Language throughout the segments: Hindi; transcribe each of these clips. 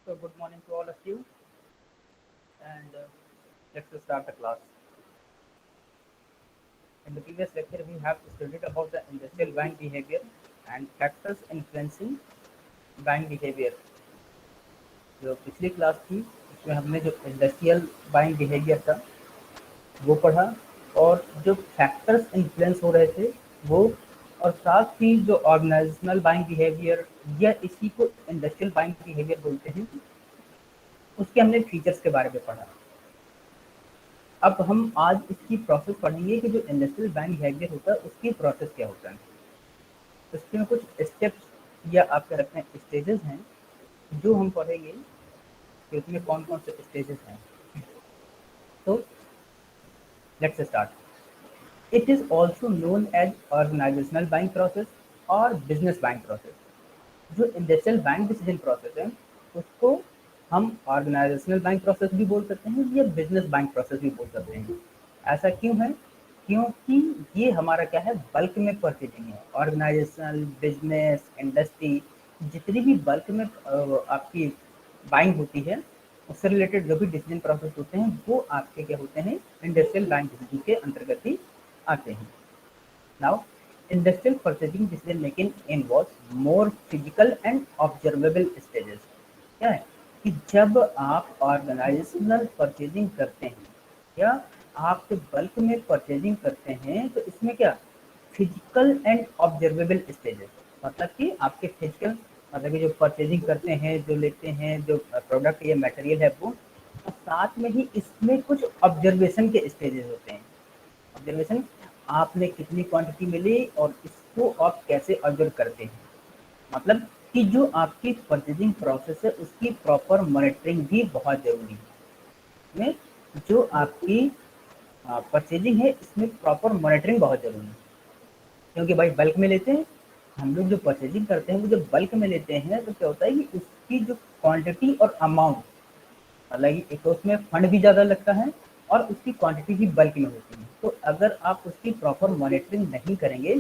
So good morning to all of you, and let's start the class. In the previous lecture, we have studied about the industrial buying behavior and factors influencing buying behavior. जो पिछली क्लास थी उसमें हमने जो इंडस्ट्रियल बाइंग बिहेवियर था वो पढ़ा, और जो फैक्टर्स इन्फ्लुएंस हो रहे थे वो, और साथ ही जो ऑर्गेनाइजेशनल बाइंग बिहेवियर या इसी को इंडस्ट्रियल बाइंग बिहेवियर बोलते हैं, उसके हमने फीचर्स के बारे में पढ़ा। अब हम आज इसकी प्रोसेस पढ़ेंगे कि जो इंडस्ट्रियल बाइंग बिहेवियर होता है उसकी प्रोसेस क्या होता है। इसमें कुछ स्टेप्स या आप कह सकते हैं स्टेजेस हैं जो हम पढ़ेंगे कि उसमें कौन कौन से स्टेजेस हैं। तो let's start. It is also known as organizational buying process और बिजनेस बाइंग प्रोसेस। जो इंडस्ट्रियल बाइंग डिसीजन प्रोसेस है उसको हम ऑर्गेनाइजेशनल बाइंग प्रोसेस भी बोल सकते हैं या बिजनेस बाइंग प्रोसेस भी बोल सकते हैं। ऐसा क्यों है? क्योंकि ये हमारा क्या है, बल्क में परचेजिंग है। ऑर्गेनाइजेशनल, बिजनेस, इंडस्ट्री, जितनी भी बल्क में आपकी बाइंग होती है उससे रिलेटेड जो भी डिसीजन प्रोसेस होते हैं वो आपके क्या होते हैं, इंडस्ट्रियल बाइंग डिसीजन के अंतर्गत ही आते हैं। Now industrial purchasing decision making involves more physical and observable stages। क्या है कि जब आप ऑर्गेनाइजेशनल परचेजिंग करते हैं या आप जब बल्क में परचेजिंग करते हैं तो इसमें क्या फिजिकल एंड ऑब्जर्वेबल स्टेजेस, मतलब कि आपके फिजिकल, मतलब कि जो परचेजिंग करते हैं, जो लेते हैं, जो प्रोडक्ट या मटेरियल है वो, और साथ में ही इसमें कुछ ऑब्जर्वेशन के स्टेजेस होते हैं। ऑब्जर्वेशन, आपने कितनी क्वांटिटी मिली और इसको आप कैसे ऑब्जर्व करते हैं, मतलब कि जो आपकी परचेजिंग प्रोसेस है उसकी प्रॉपर मॉनिटरिंग भी बहुत जरूरी है। में जो आपकी परचेजिंग है इसमें प्रॉपर मॉनिटरिंग बहुत जरूरी है, क्योंकि भाई बल्क में लेते हैं हम लोग, जो परचेजिंग करते हैं वो जब बल्क में लेते हैं तो क्या होता है कि उसकी जो क्वांटिटी और अमाउंट, मतलब कि एक तो उसमें फंड भी ज़्यादा लगता है और उसकी क्वांटिटी भी बल्क में होती है। तो अगर आप उसकी प्रॉपर मॉनिटरिंग नहीं करेंगे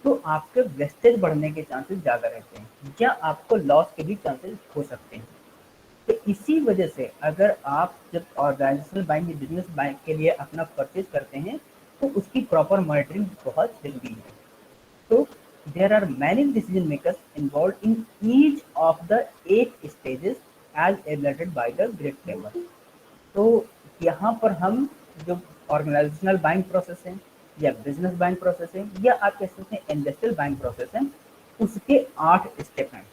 तो आपके वेस्टेज बढ़ने के चांसेस ज़्यादा रहते हैं या आपको लॉस के भी चांसेस हो सकते हैं। तो इसी वजह से अगर आप जब ऑर्गेनाइजेशनल बाइंग या बिजनेस बाइंग के लिए अपना परचेज करते हैं तो उसकी प्रॉपर मॉनिटरिंग बहुत जरूरी है। तो there are many decision makers involved in each of the 8 stages as elaborated by the Great Framework। तो यहाँ पर हम जो ऑर्गेनाइजेशनल बाइंग प्रोसेस है या बिजनेस बाइंग प्रोसेस है या आप कह सकते हैं इंडस्ट्रियल बाइंग प्रोसेस है, उसके 8 स्टेप हैं।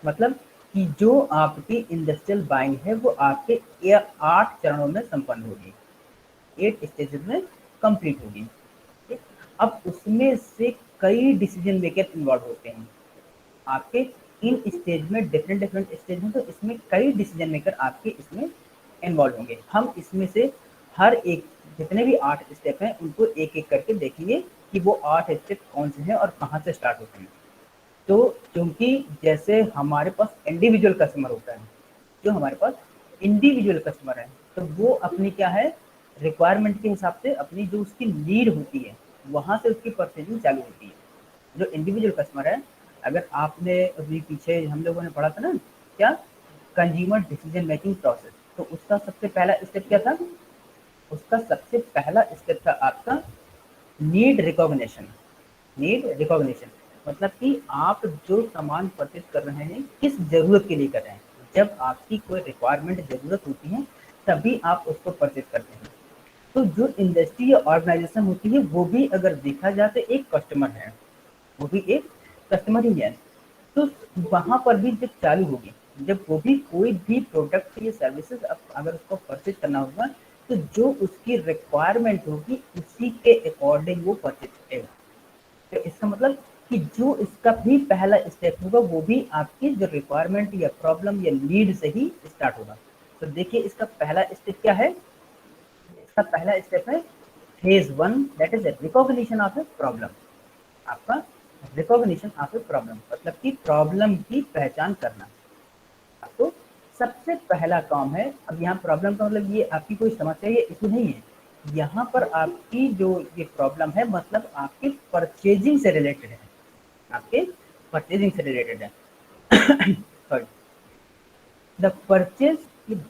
मतलब कि जो आपकी इंडस्ट्रियल बाइंग है वो आपके 8 चरणों में संपन्न होगी, 8 स्टेजेस में कंप्लीट होगी। ठीक? अब उसमें से कई डिसीजन मेकर इन्वॉल्व होते हैं आपके इन स्टेज में, डिफरेंट डिफरेंट स्टेज में, तो इसमें कई डिसीजन मेकर आपके इसमें इन्वॉल्व होंगे। हम इसमें से हर एक, जितने भी 8 स्टेप हैं उनको एक एक करके देखेंगे कि वो 8 स्टेप कौन से हैं और कहाँ से स्टार्ट होते हैं। तो क्योंकि जैसे हमारे पास इंडिविजुअल कस्टमर होता है, जो हमारे पास इंडिविजुअल कस्टमर है तो वो अपनी क्या है, रिक्वायरमेंट के हिसाब से अपनी जो उसकी नीड होती है वहाँ से उसकी परचेजिंग चालू होती है। जो इंडिविजुअल कस्टमर है, अगर आपने अभी पीछे हम लोगों ने पढ़ा था ना क्या, कंज्यूमर डिसीजन मेकिंग प्रोसेस, तो उसका सबसे पहला स्टेप क्या था, उसका सबसे पहला स्टेप था आपका नीड रिकॉग्निशन। नीड रिकॉग्निशन मतलब कि आप जो सामान परचेज कर रहे हैं किस जरूरत के लिए कर रहे हैं। जब आपकी कोई रिक्वायरमेंट जरूरत होती है तभी आप उसको परचेज करते हैं। तो जो इंडस्ट्री या ऑर्गेनाइजेशन होती है वो भी अगर देखा जाए तो एक कस्टमर है, वो भी एक कस्टमर ही है। तो वहां पर भी जब चालू होगी, जब वो भी कोई भी प्रोडक्ट या सर्विसेज अगर उसको परचेज करना होगा तो जो उसकी रिक्वायरमेंट होगी उसी के अकॉर्डिंग वो परचेज करेगा। तो इसका मतलब कि जो इसका भी पहला स्टेप होगा वो भी आपकी जो रिक्वायरमेंट या प्रॉब्लम या नीड से ही स्टार्ट होगा। तो देखिए इसका पहला स्टेप क्या है, इसका पहला स्टेप है phase 1, that is recognition of a problem. आपका रिकॉग्निशन ऑफ ए प्रॉब्लम मतलब कि प्रॉब्लम की पहचान करना। तो सबसे पहला काम है, अब यहाँ प्रॉब्लम का मतलब ये आपकी कोई समस्या या इशू नहीं है, यहाँ पर आपकी जो ये प्रॉब्लम है मतलब आपके परचेजिंग से रिलेटेड है, आपके परचेजिंग से रिलेटेड है। Sorry. The purchase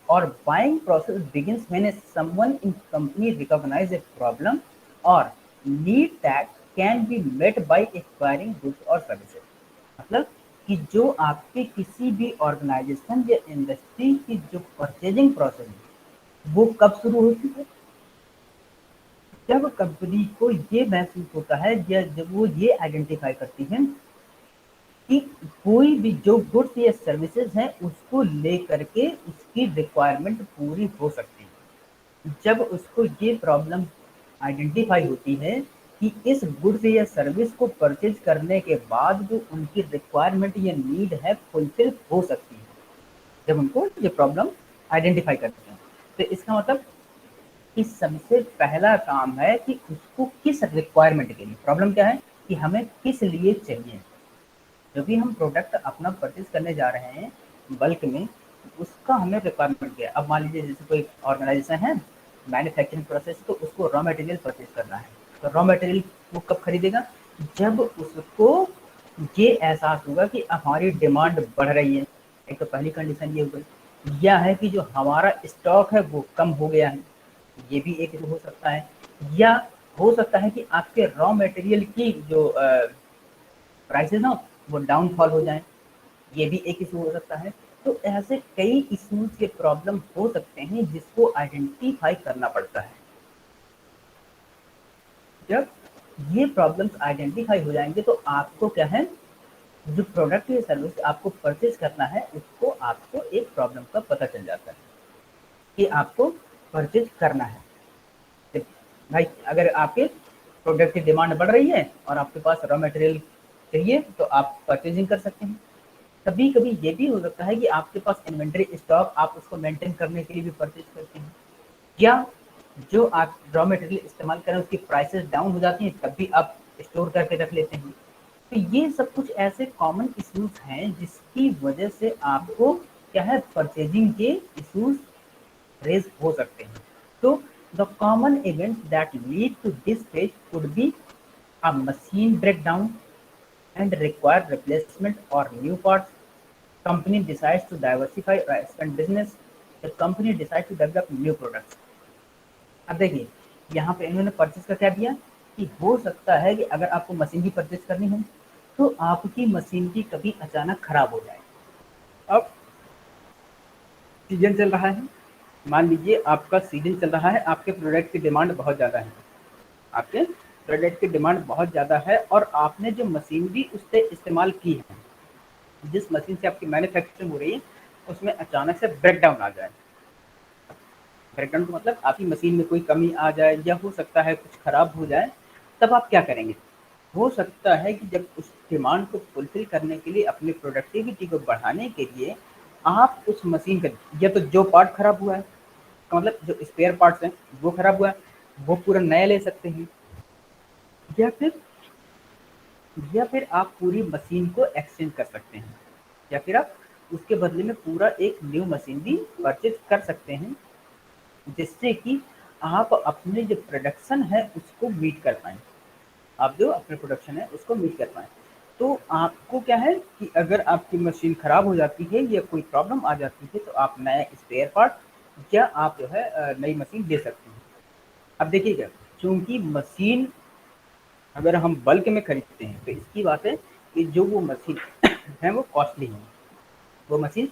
or buying process begins when someone in company recognize a problem or need that can be met by acquiring goods or services. मतलब कि जो आपके किसी भी ऑर्गेनाइजेशन या इंडस्ट्री की जो परचेजिंग प्रोसेस है वो कब शुरू होती है, जब कंपनी को ये महसूस होता है या जब वो ये आइडेंटिफाई करती है कि कोई भी जो गुड्स या सर्विसेज हैं उसको लेकर के उसकी रिक्वायरमेंट पूरी हो सकती है। जब उसको ये प्रॉब्लम आइडेंटिफाई होती है कि इस गुड्स या सर्विस को परचेज करने के बाद जो उनकी रिक्वायरमेंट या नीड है फुलफिल हो सकती है, जब उनको ये प्रॉब्लम आइडेंटिफाई करते हैं, तो इसका मतलब कि सबसे पहला काम है कि उसको किस रिक्वायरमेंट के लिए, प्रॉब्लम क्या है कि हमें किस लिए चाहिए। जो भी हम प्रोडक्ट अपना परचेज करने जा रहे हैं बल्क में, उसका हमें रिक्वायरमेंट क्या है। अब मान लीजिए जैसे कोई ऑर्गेनाइजेशन है मैन्युफैक्चरिंग प्रोसेस, तो उसको रॉ मटेरियल परचेज करना है, तो रॉ मटेरियल वो कब खरीदेगा, जब उसको ये एहसास होगा कि हमारी डिमांड बढ़ रही है। एक तो पहली कंडीशन ये हो गई, या है कि जो हमारा स्टॉक है वो कम हो गया है, ये भी एक हो सकता है। या हो सकता है कि आपके रॉ मटेरियल की जो प्राइसेस ना वो डाउनफॉल हो जाएं, ये भी एक इशू हो सकता है। तो ऐसे कई इश्यूज के प्रॉब्लम हो सकते हैं जिसको आइडेंटिफाई करना पड़ता है। जब ये प्रॉब्लम्स आइडेंटिफाई हो जाएंगे तो आपको क्या है, जो प्रोडक्ट या सर्विस आपको परचेज करना है उसको आपको एक प्रॉब्लम का पता चल जाता है कि आपको परचेज करना है। भाई अगर आपके प्रोडक्ट की डिमांड बढ़ रही है और आपके पास रॉ मटेरियल चाहिए तो आप परचेजिंग कर सकते हैं। कभी कभी ये भी हो सकता है कि आपके पास इन्वेंट्री स्टॉक आप उसको मेंटेन करने के लिए भी परचेज करते हैं, या जो आप रॉ मटेरियल इस्तेमाल करें उसकी प्राइसेस डाउन हो जाती हैं तब भी आप स्टोर करके रख लेते हैं। तो ये सब कुछ ऐसे कॉमन इश्यूज हैं जिसकी वजह से आपको क्या है परचेजिंग के इश्यूज रेज हो सकते हैं। तो the common events that lead to this phase could be a machine breakdown and require replacement or new parts. Company decides to diversify or expand business. The company decides to develop new products. अब देखिए यहाँ पे इन्होंने परचेज का क्या दिया कि हो सकता है कि अगर आपको मशीन की परचेज करनी हो तो आपकी मशीन की कभी अचानक खराब हो जाए। अब सीजन चल रहा है, मान लीजिए आपका सीजन चल रहा है, आपके प्रोडक्ट की डिमांड बहुत ज़्यादा है, आपके प्रोडक्ट की डिमांड बहुत ज़्यादा है और आपने जो मशीनरी उससे इस्तेमाल की है, जिस मशीन से आपकी मैन्युफैक्चरिंग हो रही है उसमें अचानक से ब्रेकडाउन आ जाए। ब्रेकडाउन का मतलब आपकी मशीन में कोई कमी आ जाए या हो सकता है कुछ खराब हो जाए, तब आप क्या करेंगे। हो सकता है कि जब उस डिमांड को फुलफिल करने के लिए अपनी प्रोडक्टिविटी को बढ़ाने के लिए आप उस मशीन का या तो जो पार्ट खराब हुआ है, मतलब जो स्पेयर पार्ट्स हैं वो खराब हुआ है, वो पूरा नया ले सकते हैं, या फिर आप पूरी मशीन को एक्सचेंज कर सकते हैं, या फिर आप उसके बदले में पूरा एक न्यू मशीन भी परचेज कर सकते हैं, जिससे कि आप अपने जो प्रोडक्शन है उसको मीट कर पाएँ। आप जो अपने प्रोडक्शन है उसको मीट कर पाएँ। तो आपको क्या है कि अगर आपकी मशीन खराब हो जाती है या कोई प्रॉब्लम आ जाती है तो आप नया स्पेयर पार्ट या आप जो है नई मशीन ले सकते हैं। अब देखिएगा, चूँकि मशीन अगर हम बल्क में खरीदते हैं तो इसकी बात है कि जो वो मशीन है वो कॉस्टली है। वो मशीन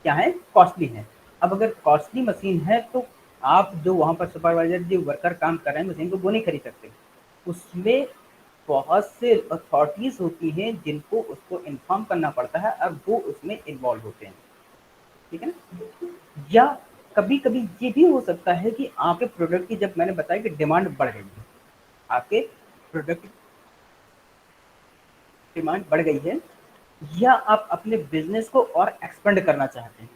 क्या है, कॉस्टली है। अब अगर कॉस्टली मशीन है तो आप जो वहाँ पर सुपरवाइजर जो वर्कर काम कर रहे हैं मशीन को वो नहीं खरीद सकते। उसमें बहुत से अथॉरिटीज होती हैं जिनको उसको इन्फॉर्म करना पड़ता है और वो उसमें इन्वॉल्व होते हैं, ठीक है ना। या कभी कभी ये भी हो सकता है कि आपके प्रोडक्ट की, जब मैंने बताया कि डिमांड बढ़ गई है, आपके प्रोडक्ट डिमांड बढ़ गई है, या आप अपने बिजनेस को और एक्सपेंड करना चाहते हैं,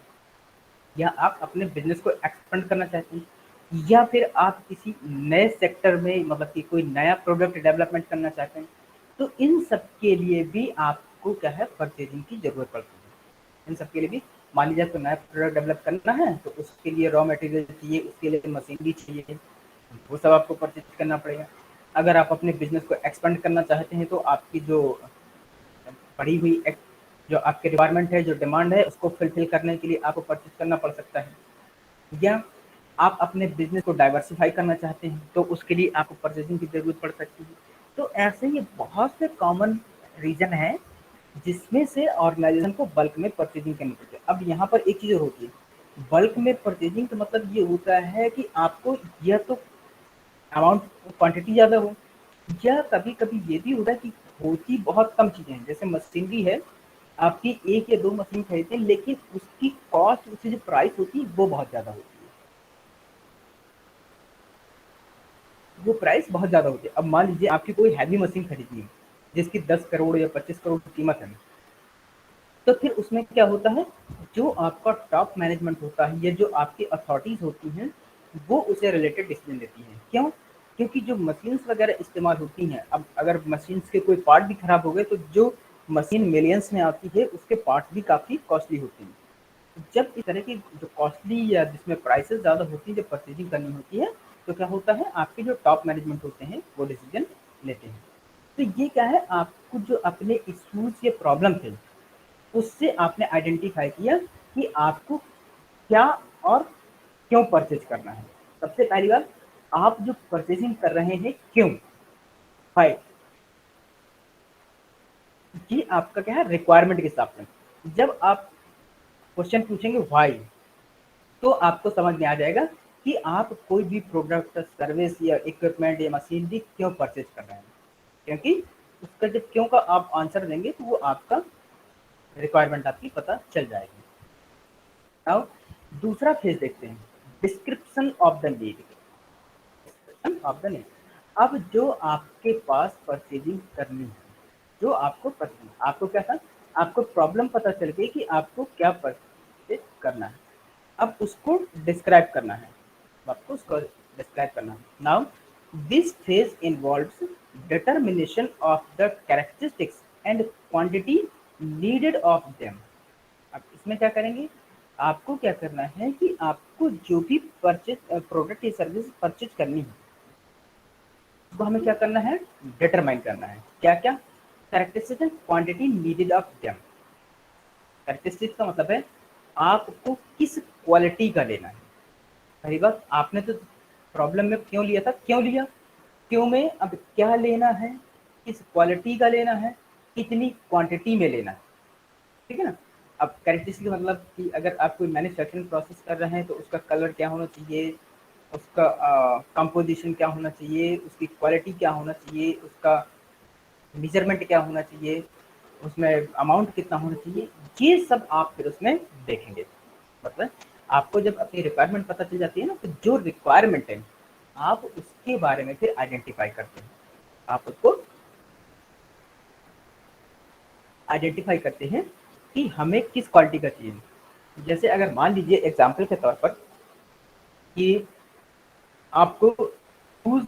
या आप अपने बिजनेस को एक्सपेंड करना चाहते हैं, या फिर आप किसी नए सेक्टर में मतलब कि कोई नया प्रोडक्ट डेवलपमेंट करना चाहते हैं, तो इन सब के लिए भी आपको क्या है परचेजिंग की जरूरत पड़ती है। इन सब के लिए भी मान लीजिए आपको नया प्रोडक्ट डेवलप करना है तो उसके लिए रॉ मटेरियल चाहिए, उसके लिए मशीनरी चाहिए, वो सब आपको परचेज करना पड़ेगा। अगर आप अपने बिजनेस को एक्सपेंड करना चाहते हैं तो आपकी जो बढ़ी हुई जो आपके रिक्वायरमेंट है, जो डिमांड है, उसको फुलफिल करने के लिए आपको परचेज करना पड़ सकता है। या आप अपने बिजनेस को डाइवर्सिफाई करना चाहते हैं तो उसके लिए आपको परचेजिंग की जरूरत पड़ सकती है। तो ऐसे ही बहुत से कॉमन रीजन है जिसमें से ऑर्गेनाइजेशन को बल्क में परचेजिंग करनी पड़ती है। अब यहाँ पर एक चीज होती है, बल्क में परचेजिंग का मतलब ये होता है कि आपको यह तो अमाउंट क्वांटिटी ज़्यादा हो, या कभी-कभी ये भी होता है कि होती बहुत कम चीज़ें हैं। जैसे मशीनरी है, आपकी 1 या 2 मशीन खरीदते हैं, लेकिन उसकी कॉस्ट, उसकी जो प्राइस होती है, वो बहुत ज़्यादा होती है। वो प्राइस बहुत ज़्यादा होती है। अब मान लीजिए आपकी कोई हैवी मशीन खरीदनी है, जिसकी 10 करोड़ या 25 करोड़ की कीमत है, तो फिर उसमें क्या होता है, जो आपका टॉप मैनेजमेंट होता है या जो आपकी अथॉरिटीज़ होती हैं, वो उससे रिलेटेड डिसीजन लेती हैं। क्यों? क्योंकि जो मशीन्स वगैरह इस्तेमाल होती हैं, अब अगर मशीन्स के कोई पार्ट भी खराब हो गए, तो जो मशीन मिलियंस में आती है, उसके पार्ट्स भी काफ़ी कॉस्टली होते हैं। जब इस तरह की जो कॉस्टली या जिसमें प्राइसेस ज़्यादा होती हैं, जब परचेजिंग करनी होती है, तो क्या होता है, आपके जो टॉप मैनेजमेंट होते हैं, वो डिसीजन लेते हैं। तो ये क्या है, आपको जो अपने इश्यूज़ या प्रॉब्लम थे, उससे आपने आइडेंटिफाई किया कि आपको क्या और क्यों परचेज करना है। सबसे पहली बात, आप जो परचेजिंग कर रहे हैं क्यों, भाई, ये आपका क्या है, रिक्वायरमेंट के हिसाब से। जब आप क्वेश्चन पूछेंगे व्हाई, तो आपको समझ में आ जाएगा कि आप कोई भी प्रोडक्ट, सर्विस या इक्विपमेंट या मशीनरी क्यों परचेज कर रहे हैं। क्योंकि उसका जब क्यों का आप आंसर देंगे, तो वो आपका रिक्वायरमेंट आपकी पता चल जाएगी। अब दूसरा फेज देखते हैं, description of the need. Description of the need, अब जो आपके पास परचेजिंग करनी है, जो आपको परचेजिंग, आपको क्या था, आपको प्रॉब्लम पता चल गई कि आपको क्या परचेज करना है। अब उसको डिस्क्राइब करना है, आपको उसको डिस्क्राइब करना है। Now this phase involves determination of the characteristics and quantity needed off them. अब इसमें क्या करेंगे, आपको क्या करना है कि आपको जो भी परचेज प्रोडक्ट या सर्विस परचेज करनी है, उसको हमें क्या करना है, डिटरमाइन करना है। क्या क्या, characteristics and quantity needed off them. Characteristics का मतलब है आपको किस क्वालिटी का लेना है। पहली बात, आपने तो प्रॉब्लम में क्यों लिया था, क्यों लिया, क्यों में अब क्या लेना है, किस क्वालिटी का लेना है, कितनी क्वांटिटी में लेना है, ठीक है ना। अब कैरेक्टरिस्टिक मतलब कि अगर आप कोई मैन्युफैक्चरिंग प्रोसेस कर रहे हैं, तो उसका कलर क्या होना चाहिए, उसका कंपोजिशन क्या होना चाहिए, उसकी क्वालिटी क्या होना चाहिए, उसका मेजरमेंट क्या होना चाहिए, उसमें अमाउंट कितना होना चाहिए, ये सब आप फिर उसमें देखेंगे। मतलब आपको जब अपनी रिक्वायरमेंट पता चल जाती है ना, तो जो रिक्वायरमेंट है, आप उसके बारे में फिर आइडेंटिफाई करते हैं। आप उसको आइडेंटिफाई करते हैं कि हमें किस क्वालिटी का चाहिए। जैसे अगर मान लीजिए एग्जाम्पल के तौर पर कि आपको शूज़,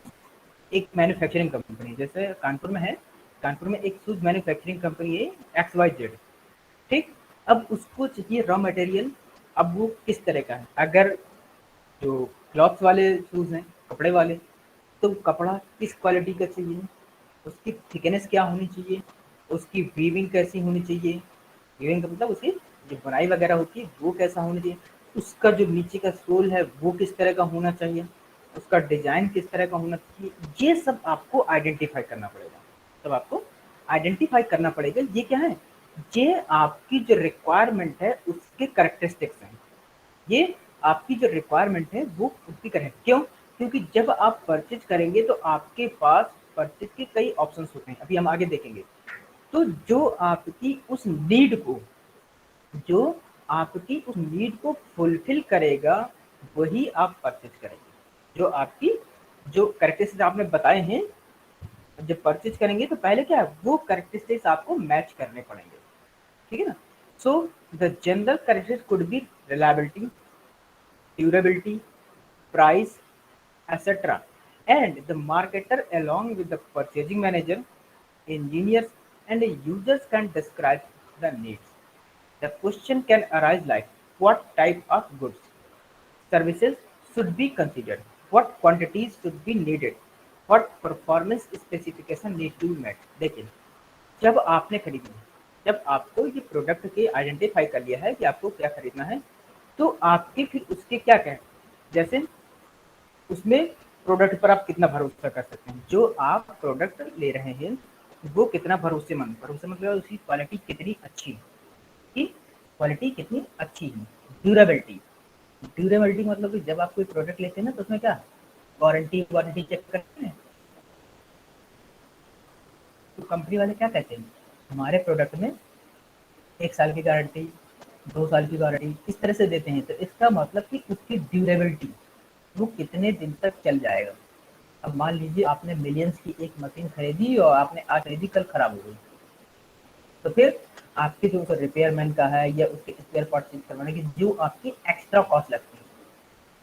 एक मैन्युफैक्चरिंग कंपनी जैसे कानपुर में है, कानपुर में एक शूज़ मैन्युफैक्चरिंग कंपनी है, XYZ, ठीक। अब उसको चाहिए रॉ मटेरियल। अब वो किस तरह का है, अगर जो क्लॉथ्स वाले शूज़ हैं, कपड़े वाले, तो कपड़ा किस क्वालिटी का चाहिए, उसकी थिकनेस क्या होनी चाहिए, उसकी वीविंग कैसी होनी चाहिए, वीविंग का मतलब उसकी जो बुनाई वगैरह होती है, वो कैसा होना चाहिए, उसका जो नीचे का सोल है, वो किस तरह का होना चाहिए, उसका डिज़ाइन किस तरह का होना चाहिए, ये सब आपको आइडेंटिफाई करना पड़ेगा। तब आपको आइडेंटिफाई करना पड़ेगा, ये क्या है, ये आपकी जो रिक्वायरमेंट है, उसके कैरेक्टरिस्टिक्स हैं। ये आपकी जो रिक्वायरमेंट है, वो उसकी करें। क्यों? क्योंकि जब आप परचेज करेंगे, तो आपके पास परचेज के कई ऑप्शंस होते हैं, अभी हम आगे देखेंगे। तो जो आपकी उस नीड को, जो आपकी उस नीड को फुलफिल करेगा, वही आप परचेज करेंगे। जो आपकी जो कैरेक्टरिस्टिक्स आपने बताए हैं, जब परचेज करेंगे तो पहले क्या है, वो कैरेक्टरिस्टिक्स आपको मैच करने पड़ेंगे, ठीक है ना। So the general characteristics could be reliability, durability, price, etc. And the marketer, along with the purchasing manager, engineers, and users can describe the needs. The question can arise like, what type of goods, services should be considered, what quantities should be needed, what performance specification need to be met. देखिए, जब आपने खरीदी, जब आपको ये प्रोडक्ट के आइडेंटिफाई कर लिया है कि आपको क्या खरीदना है, तो आपके फिर उसके क्या क्या है, जैसे उसमें प्रोडक्ट पर आप कितना भरोसा कर सकते हैं, जो आप प्रोडक्ट ले रहे हैं वो कितना भरोसेमंद मतलब उसकी क्वालिटी कितनी अच्छी है, कि क्वालिटी कितनी अच्छी है। ड्यूरेबिलिटी, ड्यूरेबिलिटी मतलब कि जब आप कोई प्रोडक्ट लेते हैं ना, तो उसमें क्या वारंटी वारंटी चेक करते हैं, तो कंपनी वाले क्या कहते हैं, हमारे प्रोडक्ट में 1 साल की गारंटी, 2 साल की गारंटी इस तरह से देते हैं। तो इसका मतलब कि उसकी ड्यूरेबिलिटी वो कितने दिन तक चल जाएगा। अब मान लीजिए आपने मिलियंस की एक मशीन खरीदी और आपने आज खरीदी, कल खराब हो गई, तो फिर आपके जो रिपेयरमैन का है या उसके स्पेयर पार्ट चेंज करवाने की जो आपकी एक्स्ट्रा कॉस्ट लगती है।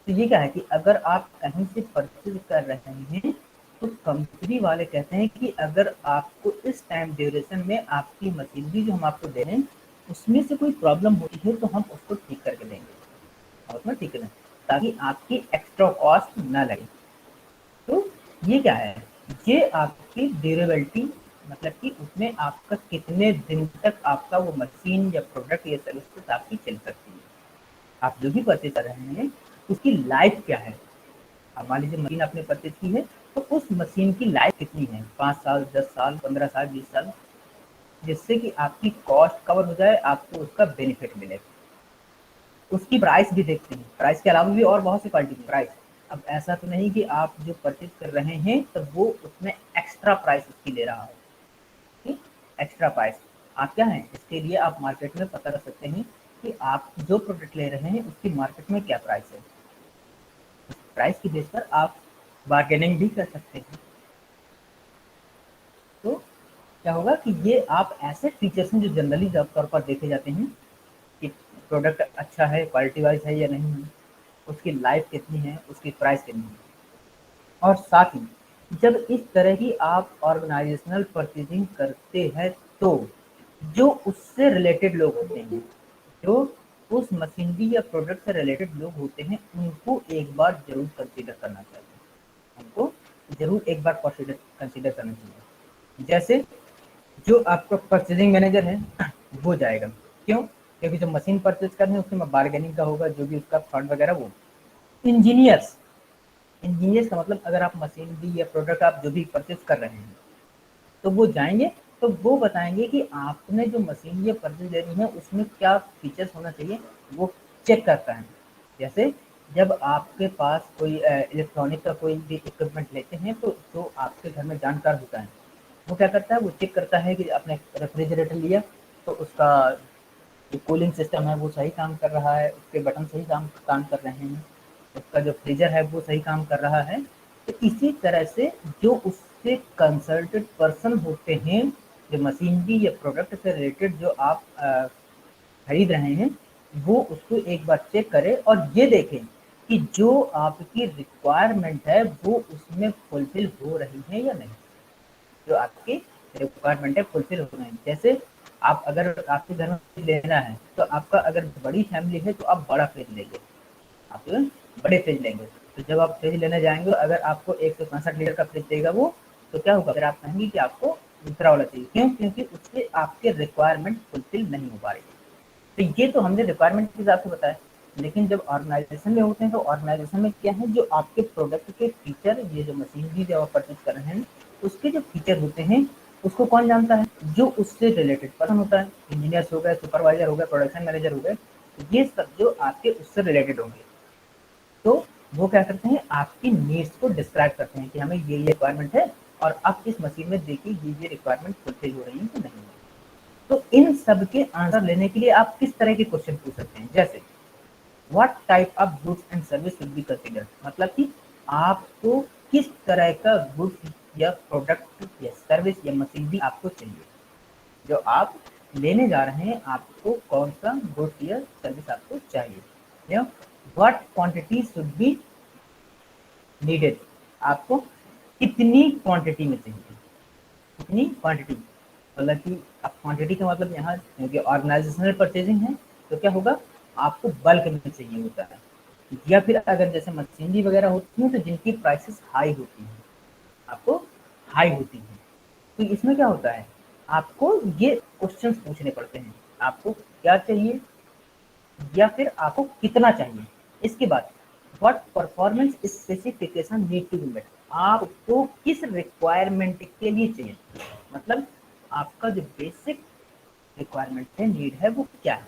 तो ये क्या है कि अगर आप कहीं से परचेज कर रहे हैं, तो कंपनी वाले कहते हैं कि अगर आपको इस टाइम ड्यूरेशन में आपकी मशीनरी जो हम आपको दे रहे हैं उसमें से कोई प्रॉब्लम होती है, तो हम उसको ठीक करके देंगे, और ठीक है, ताकि आपकी एक्स्ट्रा कॉस्ट ना लगे। तो ये क्या है, ये आपकी ड्यूरेबिलिटी, मतलब कि उसमें आपका कितने दिन तक आपका वो मशीन या प्रोडक्ट या सर्विस आपकी चल सकती है। आप जो भी परचेज कर रहे हैं उसकी लाइफ क्या है। अब मान लीजिए मशीन आपने परचेज की है, तो उस मशीन की लाइफ कितनी है, 5 साल, 10 साल, 15 साल, 20 साल, जिससे कि आपकी कॉस्ट कवर हो जाए, आपको उसका बेनिफिट मिले। उसकी प्राइस भी देखते हैं, प्राइस के अलावा भी और बहुत सी क्वालिटी की प्राइस। अब ऐसा तो नहीं कि आप जो परचेज कर रहे हैं तो वो उसमें एक्स्ट्रा प्राइस उसकी ले रहा हो, ठीक, एक्स्ट्रा प्राइस। आप क्या है, इसके लिए आप मार्केट में पता कर सकते हैं कि आप जो प्रोडक्ट ले रहे हैं उसकी मार्केट में क्या प्राइस है। प्राइस की बेस पर आप बार्गेनिंग भी कर सकते हैं। तो क्या होगा कि ये आप ऐसे फीचर्स हैं जो जनरली तौर पर देखे जाते हैं कि प्रोडक्ट अच्छा है, क्वालिटी वाइज है या नहीं है, उसकी लाइफ कितनी है, उसकी प्राइस कितनी है। और साथ ही जब इस तरह की आप ऑर्गेनाइजेशनल परचेजिंग करते हैं, तो जो उससे रिलेटेड लोग होते हैं, जो उस मशीनरी या प्रोडक्ट से रिलेटेड लोग होते हैं, उनको एक बार जरूर कंसिडर करना चाहिए, उनको जरूर एक बार कंसिडर करना चाहिए। जैसे जो आपका परचेजिंग मैनेजर है वो जाएगा, क्यों, क्योंकि जो मशीन परचेज कर रहे हैं उसमें बार्गेनिंग का होगा, जो भी उसका फंड वगैरह वो। इंजीनियर्स, इंजीनियर्स का मतलब अगर आप मशीनरी या प्रोडक्ट आप जो भी परचेज कर रहे हैं, तो वो जाएंगे, तो वो बताएंगे कि आपने जो मशीन या परचेज लेनी है उसमें क्या फीचर्स होना चाहिए, वो चेक करता है। जैसे जब आपके पास कोई इलेक्ट्रॉनिक का कोई भी इक्विपमेंट लेते हैं, तो जो आपके घर में जानकार होता है वो क्या करता है, वो चेक करता है कि आपने रेफ्रिजरेटर लिया तो उसका जो कूलिंग सिस्टम है वो सही काम कर रहा है, उसके बटन सही काम कर रहे हैं, उसका जो फ्रीजर है वो सही काम कर रहा है। तो इसी तरह से जो उससे कंसल्टेड पर्सन होते हैं, जो मशीनरी या प्रोडक्ट से रिलेटेड जो आप खरीद रहे हैं, वो उसको एक बार चेक करें और ये देखें कि जो आपकी रिक्वायरमेंट है वो उसमें फुलफिल हो रही है या नहीं, जो आपकी रिक्वायरमेंट है फुलफिल हो रहे हैं। जैसे आप अगर आपके घर में फ्रिज लेना है, तो आपका अगर बड़ी फैमिली है तो आप बड़ा फ्रिज लेंगे, आप बड़े फ्रिज लेंगे। तो जब आप फ्रिज लेने जाएंगे, अगर आपको 165 लीटर का फ्रिज देगा वो, तो क्या होगा, फिर आप कहेंगे कि आपको दूसरा वाला चाहिए, क्यों, क्योंकि उससे आपके रिक्वायरमेंट फुलफिल नहीं हो पा रही। तो ये तो हमने रिक्वायरमेंट के हिसाब से बताया। लेकिन जब ऑर्गेनाइजेशन में होते हैं, तो ऑर्गेनाइजेशन में क्या है, जो आपके प्रोडक्ट के फीचर, ये जो मशीनरी जो आप परचेज कर रहे हैं उसके जो फीचर होते हैं, उसको कौन जानता है, जो उससे रिलेटेड पर्सन होता है। इंजीनियर्स हो गए, सुपरवाइजर हो गए, प्रोडक्शन मैनेजर हो गए, ये सब जो आपके उससे रिलेटेड होंगे। तो वो क्या करते हैं, आपकी नीड्स को डिस्क्राइब करते हैं कि हमें ये रिक्वायरमेंट है, और अब इस मशीन में देखिए ये रिक्वायरमेंट फुलफिल हो रही है कि नहीं। तो इन सब के आंसर लेने के लिए आप किस तरह के क्वेश्चन पूछ सकते हैं, जैसे what type of goods and service will be considered, मतलब कि आपको किस तरह का गुड्स या प्रोडक्ट या सर्विस या मशीनरी आपको चाहिए, जो आप लेने जा रहे हैं, आपको कौन सा गुड्स या सर्विस आपको चाहिए, what quantity should be needed, आपको कितनी क्वांटिटी में चाहिए, कितनी क्वांटिटी, मतलब कि अब क्वांटिटी का मतलब यहाँ क्योंकि ऑर्गेनाइजेशनल परचेजिंग है, तो क्या होगा, आपको बल्क में चाहिए होता है। या फिर अगर जैसे मशीनरी वगैरह होती है तो जिनकी प्राइसेस हाई होती हैं, आपको हाई होती हैं, तो इसमें क्या होता है, आपको ये क्वेश्चंस पूछने पड़ते हैं, आपको क्या चाहिए या फिर आपको कितना चाहिए। इसके बाद what performance specification need to be met, आपको किस रिक्वायरमेंट के लिए चाहिए, मतलब आपका जो बेसिक रिक्वायरमेंट है, नीड है, वो क्या है,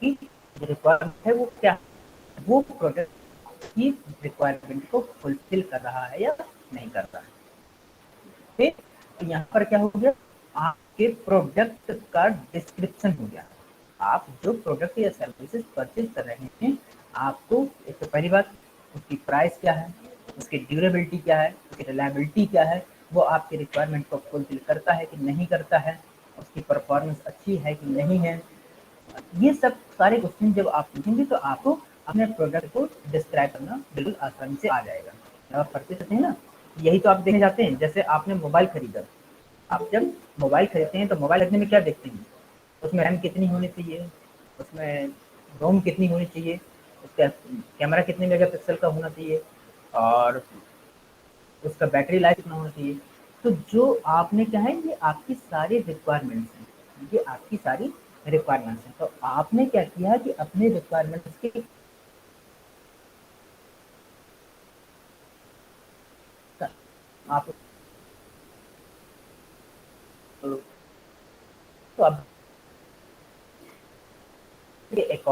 कि जो रिक्वायरमेंट है वो क्या है, वो प्रोडक्ट की रिक्वायरमेंट को फुलफिल कर रहा है या नहीं कर रहा है। फिर यहाँ पर क्या हो गया, आपके प्रोडक्ट का डिस्क्रिप्शन हो गया, आप जो प्रोडक्ट या सर्विसेज परचेज कर रहे हैं, आपको एक तो पहली बात उसकी प्राइस क्या है, उसकी ड्यूरेबिलिटी क्या है, उसकी रिलायबिलिटी क्या है, वो आपके रिक्वायरमेंट को फुलफिल करता है कि नहीं करता है, उसकी परफॉर्मेंस अच्छी है कि नहीं है। ये सब सारे क्वेश्चन जब आप पूछेंगे तो आपको अपने प्रोडक्ट को डिस्क्राइब करना बिल्कुल आसानी से आ जाएगा। जब आप परचेज करते हैं ना, यही तो आप देखने जाते हैं, जैसे आपने मोबाइल खरीदा, आप जब मोबाइल खरीदते हैं तो मोबाइल खरीदने में क्या देखते हैं, उसमें रैम कितनी होनी चाहिए, उसमें रोम कितनी होनी चाहिए, उसका कैमरा कितने मेगापिक्सल का होना चाहिए, और उसका बैटरी लाइफ कितना होना चाहिए। तो जो आपने क्या है, ये आपकी सारी रिक्वायरमेंट्स हैं, ये आपकी सारी रिक्वायरमेंट्स हैं। तो आपने क्या किया है कि अपने रिक्वायरमेंट्स के आप तो आप एक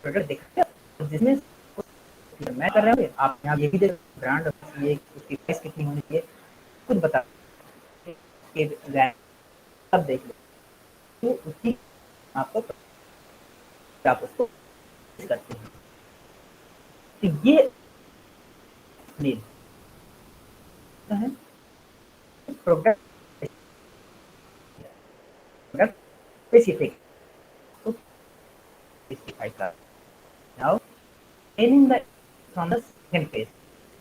प्रोडक्ट देखते हैं जिसमें मैं कर रहा हूँ, आप यहाँ ये भी देख ब्रांड, ये उसकी प्राइस कितनी होनी चाहिए, खुद बता के सब देख लो, तो उसकी आपको आप उसको करते हैं। तो ये है प्रोडक्ट प्रोडक्ट स्पेसिफिक तो स्पेसिफाई कर now in the from the second phase.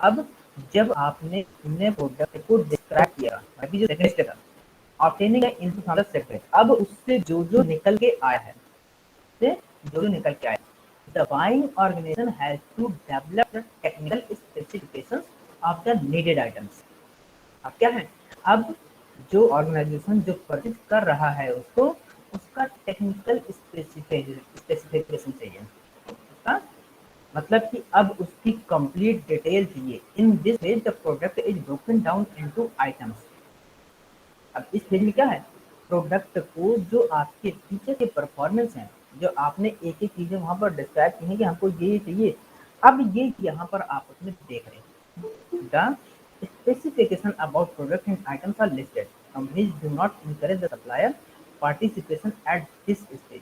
अब जब आपने अपने प्रोडक्ट को डिस्क्राइब किया, अभी जो सेकंड स्टेप था obtaining the input from the second, अब उससे जो जो निकल के आया है, से जो जो निकल के आया, the buying organization has to develop the technical specifications of the needed items। अब क्या है, अब जो ऑर्गेनाइजेशन जो परचेज कर रहा है उसको उसका टेक्निकल स्पेसिफिकेशन चाहिए, उसका मतलब कि अब उसकी कंप्लीट डिटेल चाहिए। In this way the product is broken down into items. अब इस फेज में क्या है, प्रोडक्ट को जो आपके पीछे के परफॉर्मेंस हैं, जो आपने एक एक चीजें वहां पर डिस्क्राइब की हैं कि हमको ये चाहिए, अब ये यहाँ पर आप उसमें देख रहे हैं the specification about product and items are listed, companies do not encourage the supplier participation at this stage.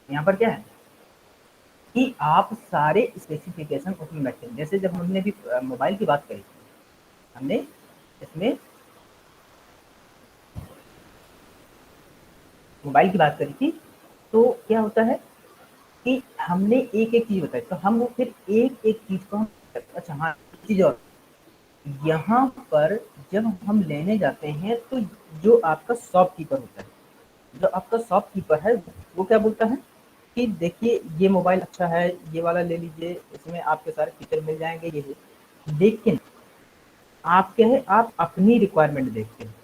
यहाँ पर क्या है कि आप सारे स्पेसिफिकेशन उसमें रखते हैं। जैसे जब हमने भी मोबाइल की बात करी, हमने इसमें मोबाइल की बात करी थी, तो क्या होता है कि हमने एक एक चीज बताई, तो हम वो फिर एक एक चीज को हम, अच्छा हाँ चीज और यहाँ पर जब हम लेने जाते हैं तो जो आपका शॉपकीपर होता है, जो आपका शॉपकीपर है वो क्या बोलता है कि देखिए ये मोबाइल अच्छा है, ये वाला ले लीजिए, इसमें आपके सारे फीचर मिल जाएंगे ये है। लेकिन आप क्या है, आप अपनी रिक्वायरमेंट देखते हैं,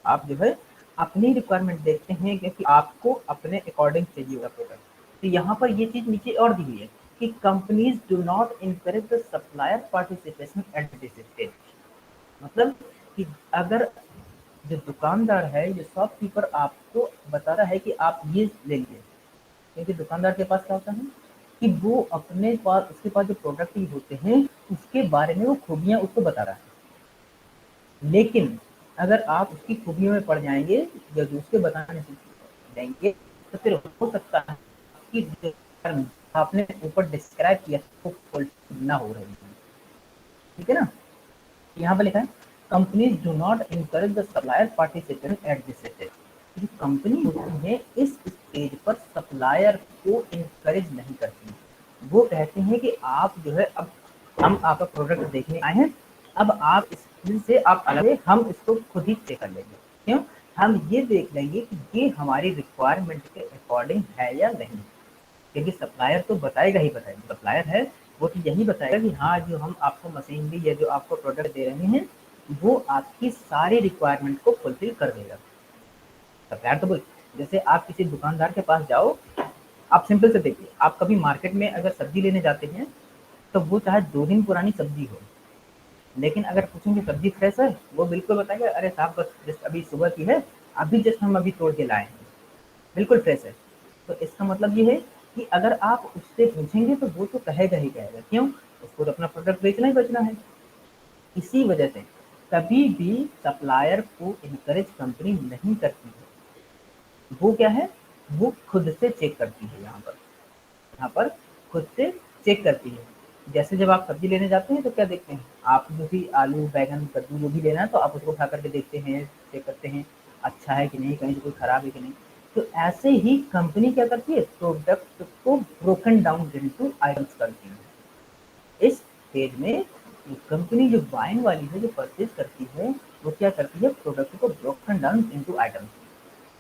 आप जो है अपनी रिक्वायरमेंट देखते हैं क्योंकि आपको अपने अकॉर्डिंग चाहिए होगा प्रोडक्ट। तो यहाँ पर ये चीज नीचे और दी हुई है कि companies do not encourage the supplier participation at this stage, मतलब कि अगर जो दुकानदार है, जो शॉपकीपर आपको बता रहा है कि आप ये ले लीजिए, क्योंकि दुकानदार के पास क्या होता है कि वो अपने पास, उसके पास जो प्रोडक्ट ही होते हैं उसके बारे में वो खूबियां उसको बता रहा है। लेकिन अगर आप उसकी खूबियों में पड़ जाएंगे या दूसरे बताने से जाएंगे तो फिर हो सकता है कि जो आपने ऊपर डिस्क्राइब किया वो फुलफिल ना हो रही है। ठीक है ना, यहाँ पे लिखा है companies do not encourage the supplier participation at this stage. जो कंपनी होती है इस स्टेज पर सप्लायर को इनकरेज नहीं करती, वो कहते हैं कि आप जो है, अब हम आपका प्रोडक्ट देखने आए हैं, अब आप इससे आप अलग है, हम इसको खुद ही चेक कर लेंगे। क्यों, हम ये देख लेंगे कि ये हमारी रिक्वायरमेंट के अकॉर्डिंग है या नहीं, क्योंकि सप्लायर तो बताएगा ही बताएगा, सप्लायर है वो तो यही बताएगा कि हाँ जो हम आपको मशीनरी या जो आपको प्रोडक्ट दे रहे हैं वो आपकी सारी रिक्वायरमेंट को फुलफिल कर देगा। सप्लायर तो बोल, जैसे आप किसी दुकानदार के पास जाओ, आप सिंपल से देखिए, आप कभी मार्केट में अगर सब्जी लेने जाते हैं तो वो चाहे 2 दिन पुरानी सब्जी हो, लेकिन अगर पूछेंगे सब्जी फ्रेश है, वो बिल्कुल बताएगा अरे साहब बस जस्ट अभी सुबह की है, अभी जस्ट हम अभी तोड़ के लाए हैं, बिल्कुल फ्रेश है। तो इसका मतलब ये है कि अगर आप उससे पूछेंगे तो वो तो कहेगा ही कहेगा, क्यों? उसको तो अपना प्रोडक्ट बेचना ही बेचना है। इसी वजह से कभी भी सप्लायर को इनकरेज कंपनी नहीं करती है। वो क्या है, वो खुद से चेक करती है, यहाँ पर खुद से चेक करती है। जैसे जब आप सब्जी लेने जाते हैं तो क्या देखते हैं, आप जो भी आलू बैगन कद्दू जो भी लेना है तो आप उसको उठा करके देखते हैं, चेक करते हैं अच्छा है कि नहीं, कहीं से कोई खराब है कि नहीं। तो ऐसे ही कंपनी क्या करती है, प्रोडक्ट को ब्रोकन डाउन इनटू आइटम्स करती है। इस स्टेज में कंपनी जो बाइंग वाली है, जो परचेज करती है, वो क्या करती है, प्रोडक्ट को ब्रोकन डाउन इनटू आइटम्स।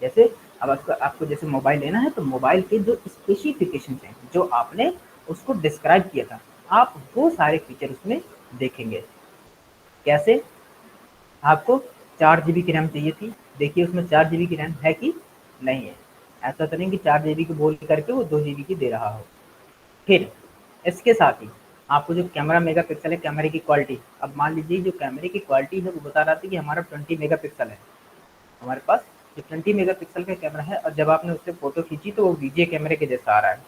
जैसे अब आपको जैसे मोबाइल लेना है तो मोबाइल के जो स्पेसिफिकेशन हैं, जो आपने उसको डिस्क्राइब किया था, आप वो सारे फीचर उसमें देखेंगे। कैसे? आपको 4 GB की रैम चाहिए थी, देखिए उसमें 4 GB की रैम है कि नहीं है। ऐसा तो नहीं कि 4 GB की बोल करके वो 2 GB की दे रहा हो। फिर इसके साथ ही आपको जो कैमरा मेगापिक्सल है, कैमरे की क्वालिटी, अब मान लीजिए जो कैमरे की क्वालिटी है वो बता रहा था कि हमारा 20 मेगापिक्सल है, हमारे पास जो 20 मेगापिक्सल का कैमरा है, और जब आपने उससे फोटो खींची तो वो वीजे कैमरे के जैसा आ रहा है,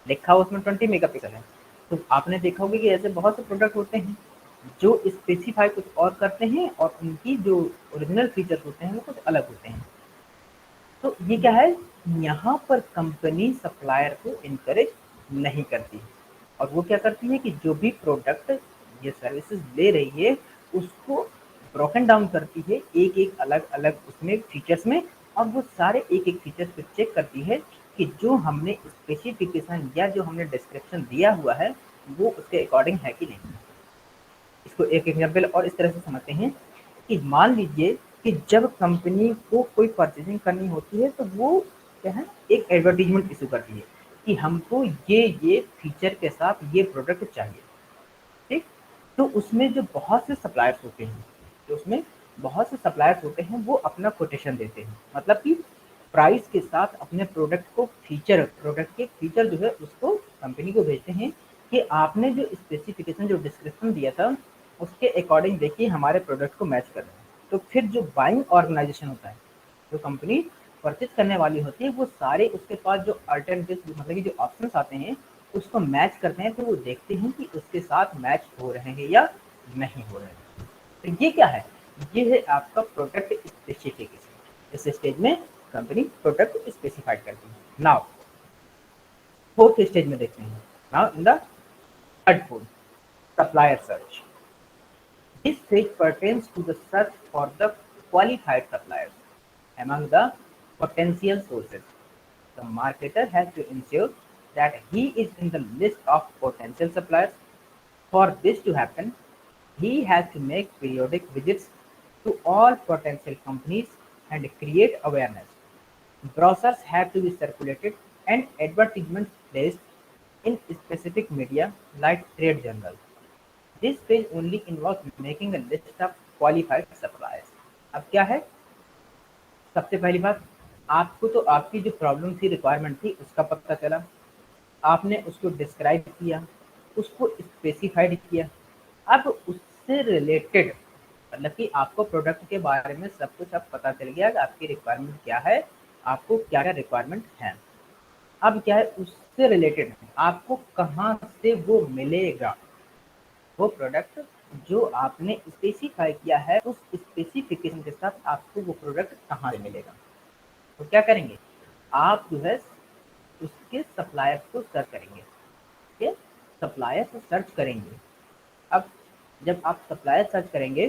लिखा हुआ उसमें 20 मेगापिक्सल है। तो आपने देखा होगा कि ऐसे बहुत से प्रोडक्ट होते हैं जो स्पेसिफाई कुछ और करते हैं और उनकी जो ओरिजिनल फीचर्स होते हैं वो कुछ अलग होते हैं। तो ये क्या है, यहाँ पर कंपनी सप्लायर को इनकरेज नहीं करती है, और वो क्या करती है कि जो भी प्रोडक्ट ये सर्विसेज ले रही है उसको ब्रोकन डाउन करती है एक एक अलग अलग उसमें फीचर्स में, और वो सारे एक एक फीचर्स पे चेक करती है कि जो हमने स्पेसिफिकेशन या जो हमने डिस्क्रिप्शन दिया हुआ है वो उसके अकॉर्डिंग है कि नहीं। इसको एक एग्जाम्पल और इस तरह से समझते हैं कि मान लीजिए कि जब कंपनी को कोई परचेजिंग करनी होती है तो वो क्या है, एक एडवर्टीजमेंट इशू करती है कि हमको ये फीचर के साथ ये प्रोडक्ट चाहिए। ठीक, तो उसमें जो बहुत से सप्लायर्स होते हैं, तो उसमें बहुत से सप्लायर्स होते हैं वो अपना कोटेशन देते हैं, मतलब कि प्राइस के साथ अपने प्रोडक्ट को प्रोडक्ट के फीचर जो है उसको कंपनी को भेजते हैं कि आपने जो स्पेसिफिकेशन जो डिस्क्रिप्शन दिया था उसके अकॉर्डिंग देखिए हमारे प्रोडक्ट को मैच कर रहे हैं। तो फिर जो बाइंग ऑर्गेनाइजेशन होता है, जो कंपनी परचेज करने वाली होती है, वो सारे उसके पास जो अल्टरनेटिव मतलब कि जो ऑप्शन आते हैं उसको मैच करते हैं, तो वो देखते हैं कि उसके साथ मैच हो रहे हैं या नहीं हो रहे हैं। तो ये क्या है, ये है आपका प्रोडक्ट स्पेसिफिकेशन। इस स्टेज में कंपनी प्रोडक्ट स्पेसिफाइड करती है। नाउ फोर्थ स्टेज में देखते हैं, now in the third fourth, supplier search. This stage pertains to the search for the qualified suppliers among the potential sources. The marketer has to ensure that he is in the list of potential suppliers. For this to happen, he has to make periodic visits to all potential companies and create awareness. Brochures have to be circulated and advertisements placed in specific media like trade journals. This page only involves making a list of qualified suppliers. अब क्या है, सबसे पहली बात, आपको तो आपकी जो प्रॉब्लम थी, रिक्वायरमेंट थी, उसका पता चला, आपने उसको डिस्क्राइब किया, उसको स्पेसिफाइड किया। अब उससे रिलेटेड मतलब कि आपको प्रोडक्ट के बारे में सब कुछ अब पता चल गया कि आपकी रिक्वायरमेंट क्या है, आपको क्या क्या रिक्वायरमेंट है। अब क्या है, उससे रिलेटेड आपको कहाँ से वो मिलेगा, वो प्रोडक्ट जो आपने स्पेसिफाई किया है उस स्पेसिफिकेशन के साथ आपको वो प्रोडक्ट कहाँ से मिलेगा। तो क्या करेंगे, आप जो है उसके सप्लायर को सर्च करेंगे, ठीक है, सप्लायर को सर्च करेंगे। अब जब आप सप्लायर सर्च करेंगे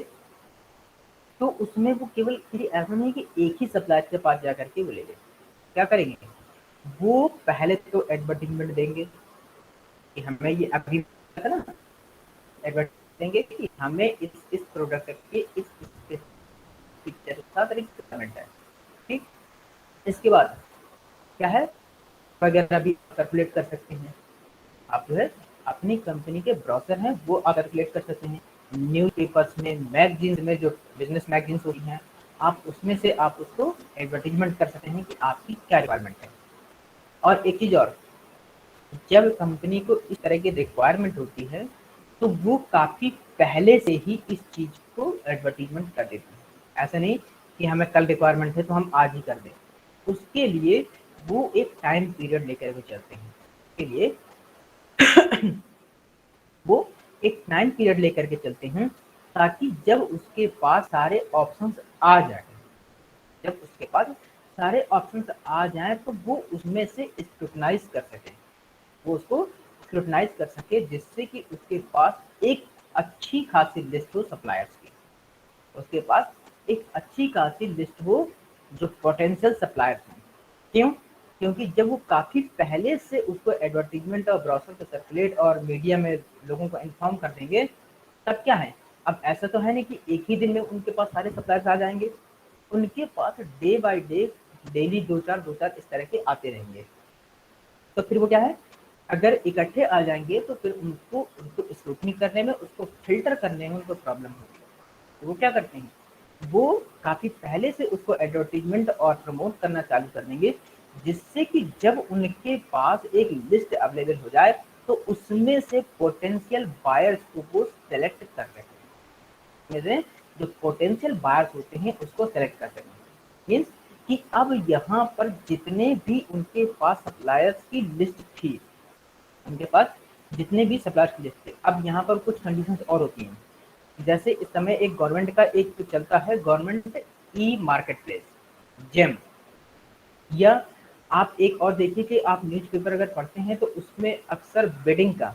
तो उसमें वो केवल ऐसा नहीं कि एक ही सप्लायर के पास जा करके वो ले लें। क्या करेंगे, वो पहले तो एडवर्टीजमेंट देंगे कि हमें ये अभी था ना, एडवर्ट देंगे कि हमें इस प्रोडक्ट के इस फीचर के साथ रिक्वायरमेंट है। ठीक, इसके बाद क्या है, वगैरह भी कैलकुलेट कर सकते हैं। आप जो है अपनी कंपनी के ब्राउज़र हैं वो आप कैलकुलेट कर सकते हैं। न्यूज़पेपर्स में, मैगजीन्स में, जो बिजनेस मैगजीन्स होती हैं आप उसमें से आप उसको एडवर्टीजमेंट कर सकते हैं कि आपकी क्या रिक्वायरमेंट है। और एक चीज़ और, जब कंपनी को इस तरह की रिक्वायरमेंट होती है तो वो काफ़ी पहले से ही इस चीज़ को एडवर्टीजमेंट कर देती है। ऐसा नहीं कि हमें कल रिक्वायरमेंट है तो हम आज ही कर दें, उसके लिए वो एक टाइम पीरियड लेकर के चलते हैं। उसके लिए वो एक टाइम पीरियड लेकर के चलते हैं ताकि जब उसके पास सारे ऑप्शंस आ जाए, जब उसके पास सारे ऑप्शंस आ जाएं तो वो उसमें से स्क्रूटनाइज कर सके, वो उसको स्क्रूटनाइज कर सके, जिससे कि उसके पास एक अच्छी खासी लिस्ट हो सप्लायर्स की, उसके पास एक अच्छी खासी लिस्ट हो जो पोटेंशियल सप्लायर्स हैं। क्यों? क्योंकि जब वो काफ़ी पहले से उसको एडवर्टीजमेंट और ब्रोशर पे सर्कुलेट और मीडिया में लोगों को इन्फॉर्म कर देंगे, तब क्या है, अब ऐसा तो है नहीं कि एक ही दिन में उनके पास सारे सप्लायर्स आ जाएंगे, उनके पास डे बाय डे डेली दो चार इस तरह के आते रहेंगे। तो फिर वो क्या है, अगर इकट्ठे आ जाएंगे तो फिर उनको उनको स्क्रूटनी करने में, उसको फिल्टर करने में उनको प्रॉब्लम होगी। तो वो क्या करते हैं, वो काफ़ी पहले से उसको एडवर्टीजमेंट और प्रमोट करना चालू कर देंगे, जिससे कि जब उनके पास एक लिस्ट अवेलेबल हो जाए तो उसमें से पोटेंशियल बायर्स को वो सेलेक्ट कर सकें, में से जो पोटेंशियल बायर्स होते हैं उसको सेलेक्ट कर सकें। मीन्स कि अब यहाँ पर जितने भी उनके पास सप्लायर्स की लिस्ट थी, उनके पास जितने भी सप्लायर्स की लिस्ट थे, अब यहाँ पर कुछ कंडीशंस और होती हैं। जैसे इस समय एक गवर्नमेंट का एक तो चलता है government e market place, GeM, या आप एक और देखिए कि आप न्यूज़पेपर अगर पढ़ते हैं तो उसमें अक्सर बिडिंग का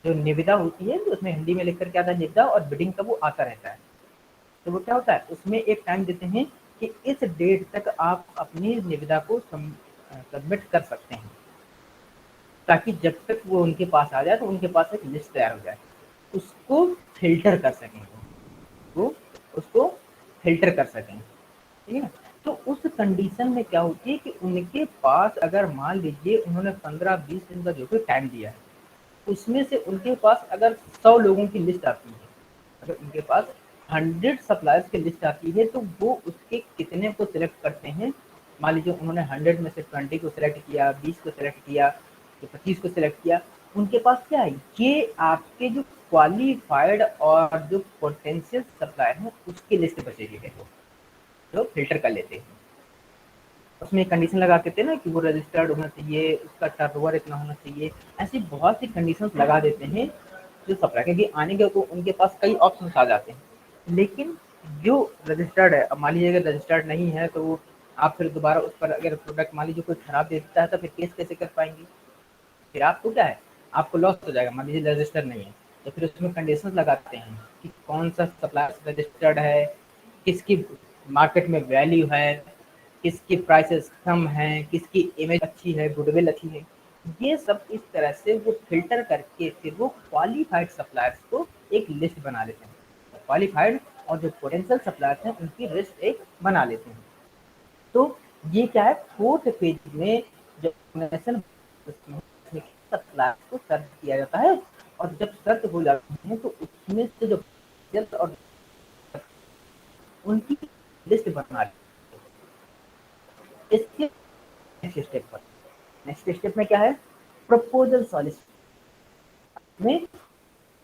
जो निविदा होती है, तो उसमें हिंदी में लिख कर के आता है निविदा, और बिडिंग का वो आता रहता है। तो वो क्या होता है, उसमें एक टाइम देते हैं कि इस डेट तक आप अपनी निविदा को सबमिट कर सकते हैं, ताकि जब तक वो उनके पास आ जाए तो उनके पास एक लिस्ट तैयार हो जाए, उसको फिल्टर कर सकें, वो उसको फिल्टर कर सकें। ठीक है, तो उस कंडीशन में क्या होती है कि उनके पास अगर मान लीजिए उन्होंने 15-20 दिन का जो भी टाइम दिया है, उसमें से उनके पास अगर 100 लोगों की लिस्ट आती है, अगर उनके पास 100 सप्लायर्स की लिस्ट आती है, तो वो उसके कितने को सिलेक्ट करते हैं। मान लीजिए उन्होंने 100 में से 20 को सिलेक्ट किया, 20 को सिलेक्ट किया, तो 25 को सिलेक्ट किया, उनके पास क्या है, ये आपके जो क्वालिफाइड और जो पोटेंशियल सप्लायर हैं उसकी लिस्ट बचेगी, देखो जो फिल्टर कर लेते हैं। उसमें कंडीशन लगा देते हैं ना कि वो रजिस्टर्ड होना चाहिए, उसका टर्नओवर इतना होना चाहिए, ऐसी बहुत सी कंडीशंस लगा देते हैं जो सप्लाई, क्योंकि आने के को उनके पास कई ऑप्शन आ जाते हैं। लेकिन जो रजिस्टर्ड है, अब मान लीजिए अगर रजिस्टर्ड नहीं है तो आप फिर दोबारा उस पर अगर प्रोडक्ट मान लीजिए कोई खराब दे देता है तो फिर केस कैसे कर पाएंगे, फिर आपको क्या है, आपको लॉस हो जाएगा। मान लीजिए रजिस्टर नहीं है तो फिर उसमें कंडीशंस लगाते हैं कि कौन सा सप्लायर रजिस्टर्ड है, किसकी मार्केट में वैल्यू है, किसकी प्राइसेस कम हैं, किसकी इमेज अच्छी है, गुडविल अच्छी है। ये सब इस तरह से वो फिल्टर करके फिर वो क्वालिफाइड सप्लायर्स को एक लिस्ट बना लेते हैं, क्वालिफाइड और जो पोटेंशियल सप्लायर्स हैं उनकी लिस्ट एक बना लेते हैं। तो ये क्या है, फोर्थ पेज में जो सप्लायर्स को सर्च किया जाता है, और जब सर्च हो जाते हैं तो उसमें से जो और उनकी लिस्ट बना लेते हैं। इसके नेक्स्ट स्टेप पर, नेक्स्ट स्टेप में क्या है, प्रपोजल सॉलिसिट में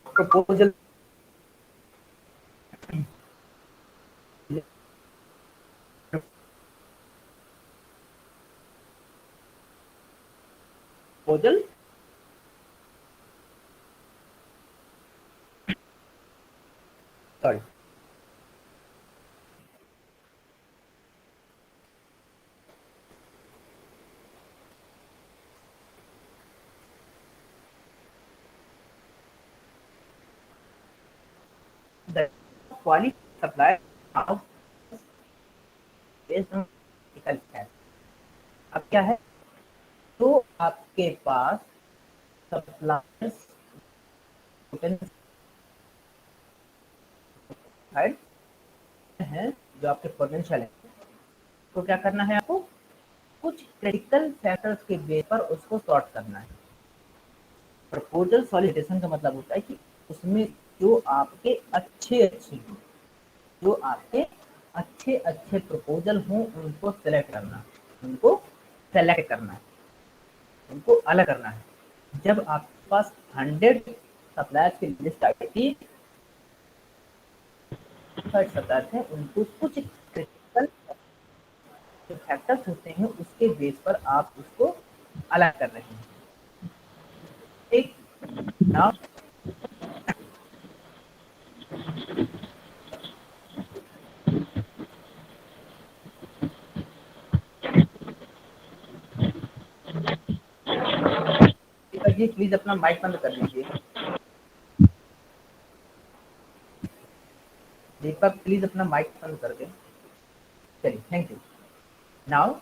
proposal proposal sorry the quality supply of based on अब क्या है, तो आपके पास सप्लायर्स हैं जो आपके पोटेंशियल है, तो क्या करना है आपको, कुछ क्रिटिकल फैक्टर्स के बेस पर उसको सॉर्ट करना है। प्रपोजल सॉलिसिटेशन का मतलब होता है कि उसमें जो आपके अच्छे अच्छे जो आपके अच्छे अच्छे प्रपोजल हों उनको सेलेक्ट करना, उनको सेलेक्ट करना, उनको अलग करना है। जब आपके पास 100 सप्लायर्स की लिस्ट आई थी, सप्लायर्स हैं उनको कुछ क्रिटिकल जो फैक्टर्स होते हैं उसके बेस पर आप उसको अलग कर रहे हैं। ठीक, नाउ दीपक जी प्लीज अपना माइक बंद कर लीजिए। दीपक प्लीज अपना माइक बंद कर दें। चलिए, thank you. Now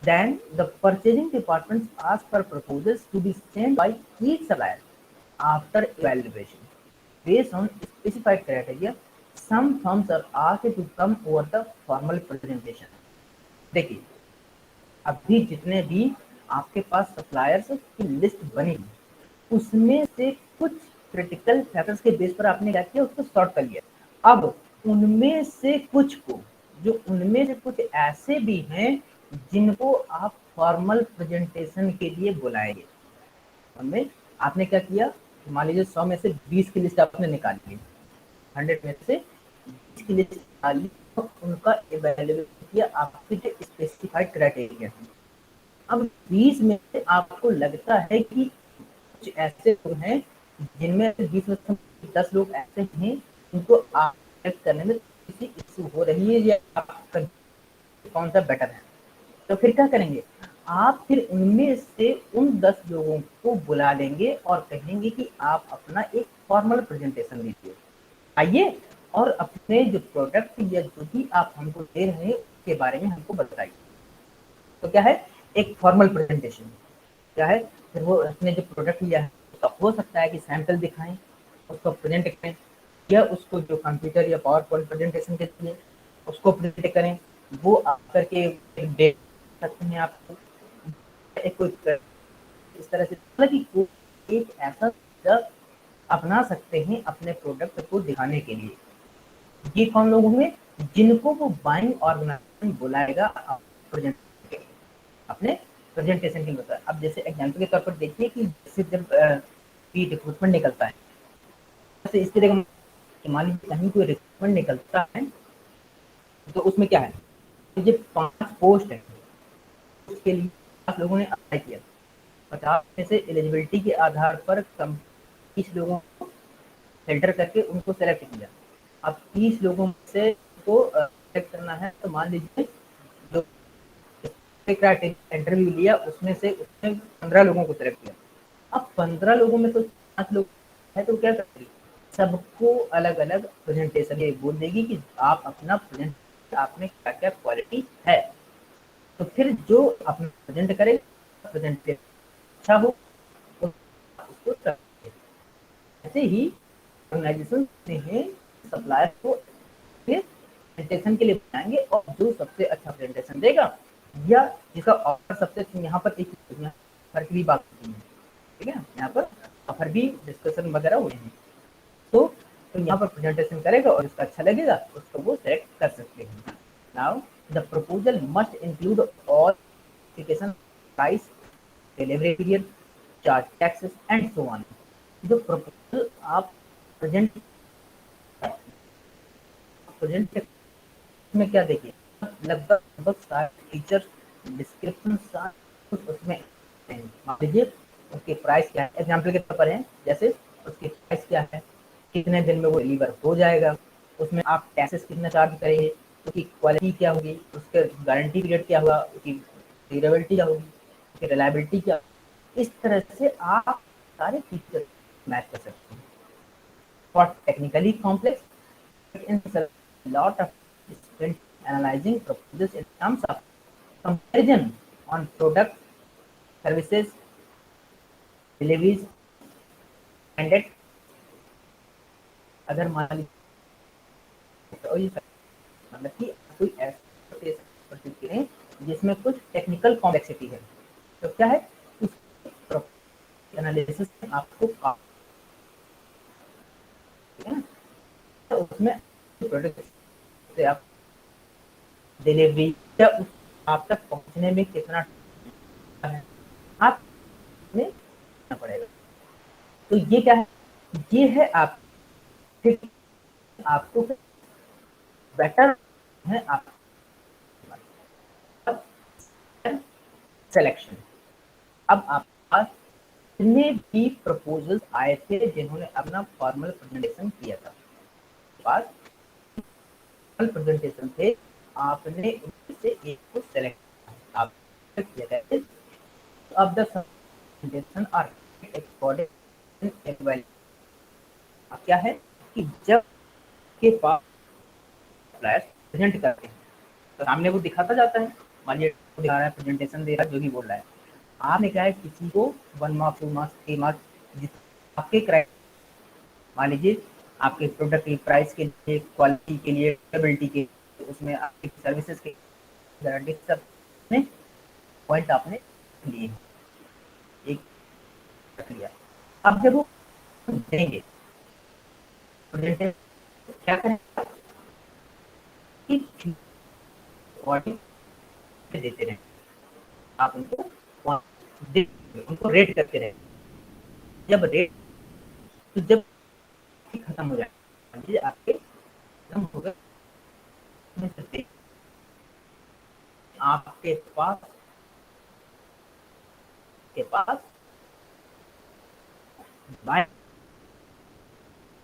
then the purchasing departments ask for proposals to be sent by each supplier after evaluation. Based on specified criteria, some firms are asked to come over the formal presentation. देखिए, अभी जितने भी आपके पास सप्लायर्स की लिस्ट बनी उसमें से कुछ क्रिटिकल फैक्टर्स के बेस पर आपने क्या किया, उसको सॉर्ट कर लिया। अब उनमें से कुछ को, जो उनमें से कुछ ऐसे भी हैं जिनको आप फॉर्मल प्रेजेंटेशन के लिए बुलाएंगे। उनमें आपने क्या किया, मान लीजिए 100 में से 20 की लिस्ट आपने निकाली, 100 में से 20 की लिस्ट निकाली, तो उनका इवेल्युएट किया आपके जो स्पेसिफाइड क्राइटेरिया थे। अब 20 में से आपको लगता है कि कुछ ऐसे लोग हैं जिनमें 20 में से 10 लोग ऐसे हैं जिनको आप select करने में किसी इश्यू हो रही है, या आप कौन सा बेटर है, तो फिर क्या करेंगे, आप फिर उनमें से उन 10 लोगों को बुला लेंगे और कहेंगे कि आप अपना एक फॉर्मल प्रेजेंटेशन दीजिए, आइए और अपने जो प्रोडक्ट या जो भी आप हमको दे रहे हैं उसके बारे में हमको बताइए। तो क्या है, एक फॉर्मल प्रेजेंटेशन। क्या है, फिर वो अपने जो प्रोडक्ट लिया है उसका हो सकता है कि सैंपल दिखाएं, उसको प्रेजेंट करें, या उसको जो कंप्यूटर या पावर पॉइंट प्रेजेंटेशन के लिए उसको प्रेजेंट करें, वो आप करके एक दे सकते हैं आपको, एक कोई इस तरह से, मतलब कि कोई एक ऐसा तरीका अपना सकते हैं अपने प्रोडक्ट को दिखाने के लिए। ये कौन लोग होंगे, जिनको वो बाइंग ऑर्गेनाइजेशन बुलाएगा अपने प्रेजेंटेशन के लिए। अब जैसे एग्जाम्पल के तौर पर देखिए कि जैसे जब रिक्रूटमेंट निकलता है, जैसे इस तरह का मान लीजिए कहीं कोई रिक्रूटमेंट निकलता है, तो उसमें क्या है, ये 5 पोस्ट है, उसके लिए 50 लोगों ने अप्लाई किया, 50 में से एलिजिबिलिटी के आधार पर 30 लोगों को फिल्टर करके उनको सेलेक्ट किया। अब 30 लोगों में से को सेलेक्ट करना है, तो मान लीजिए जो इंटरव्यू लिया उसमें से उसने 15 लोगों को सेलेक्ट किया। अब 15 लोगों में तो 5 लोग है, तो क्या करेगी, सबको अलग अलग प्रेजेंटेशन ये बोल देगी कि आप अपना प्रेजेंट आप में क्या क्या क्वालिटी है। तो फिर जो अपना प्रेजेंट करेगा, प्रेजेंट अच्छा हो तो उसको ऐसे ही ऑर्गेनाइजेशन हैं सप्लायर को प्रेजेंटेशन के लिए बनाएंगे, और जो सबसे अच्छा प्रेजेंटेशन देगा या जिसका ऑफर सबसे अच्छा, यहाँ पर एक ऑफर की भी बात होती है, ठीक है, यहाँ पर ऑफर भी डिस्कशन वगैरह हुए हैं, तो यहाँ पर प्रेजेंटेशन करेगा और उसका अच्छा लगेगा उसको वो सेलेक्ट कर सकते हैं। Now the proposal must include all specification, price, delivery period, charge, taxes and so on. जो प्रपोजल आप प्रेजेंट प्रेजेंट में क्या देखिए, लगभग लगभग सारे फीचर्स डिस्क्रिप्शन सारे उसमें मान लीजिए उसके प्राइस क्या है, एग्जाम्पल के तौर पर है, जैसे उसकी प्राइस क्या है, कितने दिन में वो डिलीवर हो जाएगा, उसमें आप टैक्सेस कितना चार्ज करेंगे, उसकी क्वालिटी क्या होगी, उसका गारंटी पीरियड क्या होगा, उसकी ड्यूरेबिलिटी क्या होगी, उसकी रिलायबिलिटी क्या, इस तरह से आप सारे फीचर मैच कर सकते हैं। For technically complex in a lot of spent analyzing proposals in terms of comparison on product, services, deliveries, and at other मान मतलब कि कोई ऐसे करें जिसमें कुछ टेक्निकल कॉम्प्लेक्सिटी है, तो क्या है उस एनालिसिस में आपको है ना, तो उसमें प्रोडक्ट से आप डिलीवरी या उस आप तक पहुँचने में कितना टाइम है, आपने करना पड़ेगा। तो ये क्या है? ये है आप फिर आपको बेटर है आप सिलेक्शन। अब आपके पास जितने भी प्रपोजल्स आए थे जिन्होंने अपना फॉर्मल प्रेजेंटेशन किया था, पास प्रेजेंटेशन थे, आपने उनमें से एक को सेलेक्ट आप किया गया। अब द प्रेजेंटेशन आर अकॉर्डिंग एवल क्या है कि जब के पास प्रेजेंट करते हैं तो सामने वो दिखाता जाता है, मान लीजिए दिखा रहा है, प्रेजेंटेशन दे रहा है, जो भी बोल रहा है, आपने क्या है किसी को 1 मार्क्स 2 मार्क्स 3 मार्क्स आपके मान लीजिए आपके प्रोडक्ट की प्राइस के लिए, क्वालिटी के लिए, ड्यूरेबिलिटी के लिए, उसमें आपकी सर्विसेज के गारंटी सब ने पॉइंट आपने लिए, एक रख लिया। अब जब वो देंगे प्रेजेंटेशन क्या करें कि देते रहे, आप उनको उनको रेट करते रहे। जब रेट तो जब खत्म हो जाए आपके खत्म होगा आपके पास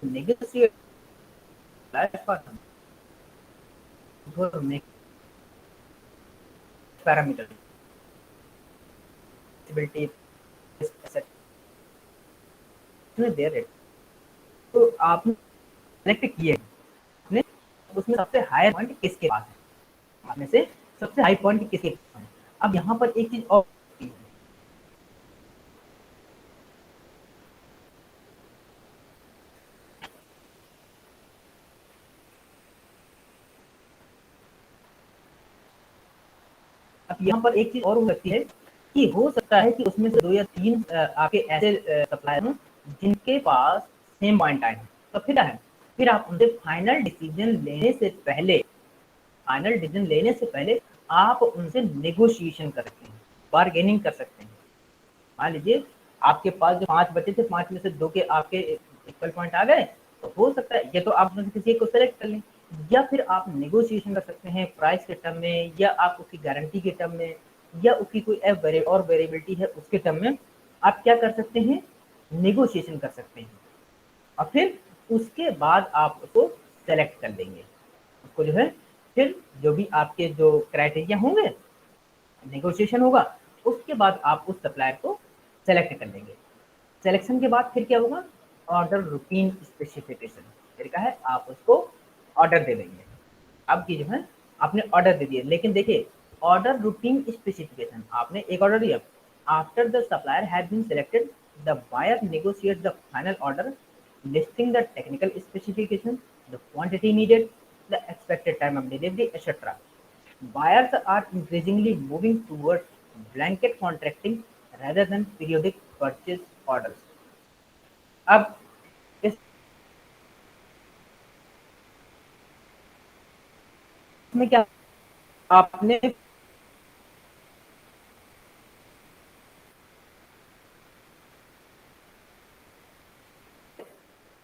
नेगोशिएट पैरामीटर दे रहे, तो आपने सेलेक्ट किए, आपने उसमें सबसे हाई पॉइंट किसके पास है, आपने से सबसे हाई पॉइंट किसके पास है। अब यहाँ पर एक चीज और, अब यहाँ पर एक चीज और हो सकती है कि हो सकता है कि उसमें से 2 या 3 आपके ऐसे सप्लायर हों जिनके पास सेम पॉइंट आए हैं, तो फिर क्या है, फिर आप उनसे फाइनल डिसीजन लेने से पहले आप उनसे नेगोशिएशन कर सकते हैं, बार्गेनिंग कर सकते हैं। मान लीजिए आपके पास जो 5 बचे थे, 5 में से 2 के आपके इक्वल पॉइंट आ गए, तो हो सकता है या तो आप उनमें से किसी एक को सेलेक्ट कर लें, या फिर आप नेगोशिएशन कर सकते हैं प्राइस के टर्म में, या आप उसकी गारंटी के टर्म में, या उसकी कोई और वेरिएबिलिटी है उसके टर्म में आप क्या कर सकते हैं, नेगोशिएशन कर सकते हैं। और फिर उसके बाद आप उसको सेलेक्ट कर लेंगे, उसको जो है फिर जो भी आपके जो क्राइटेरिया होंगे, नेगोशिएशन होगा, उसके बाद आप उस सप्लायर को सेलेक्ट कर लेंगे। सिलेक्शन के बाद फिर क्या होगा, ऑर्डर रूटीन स्पेसिफिकेशन, फिर क्या है आप उसको ऑर्डर दे देंगे। अब की जो है आपने ऑर्डर दे दिए, लेकिन देखिए ऑर्डर रूटीन स्पेसिफिकेशन आपने एक ऑर्डर दिया, after the supplier have been selected the buyer negotiate the final order listing the technical specification, the quantity needed, the expected time of delivery et cetera. Buyers are increasingly moving towards blanket contracting rather than periodic purchase orders. अब इसमें क्या आपने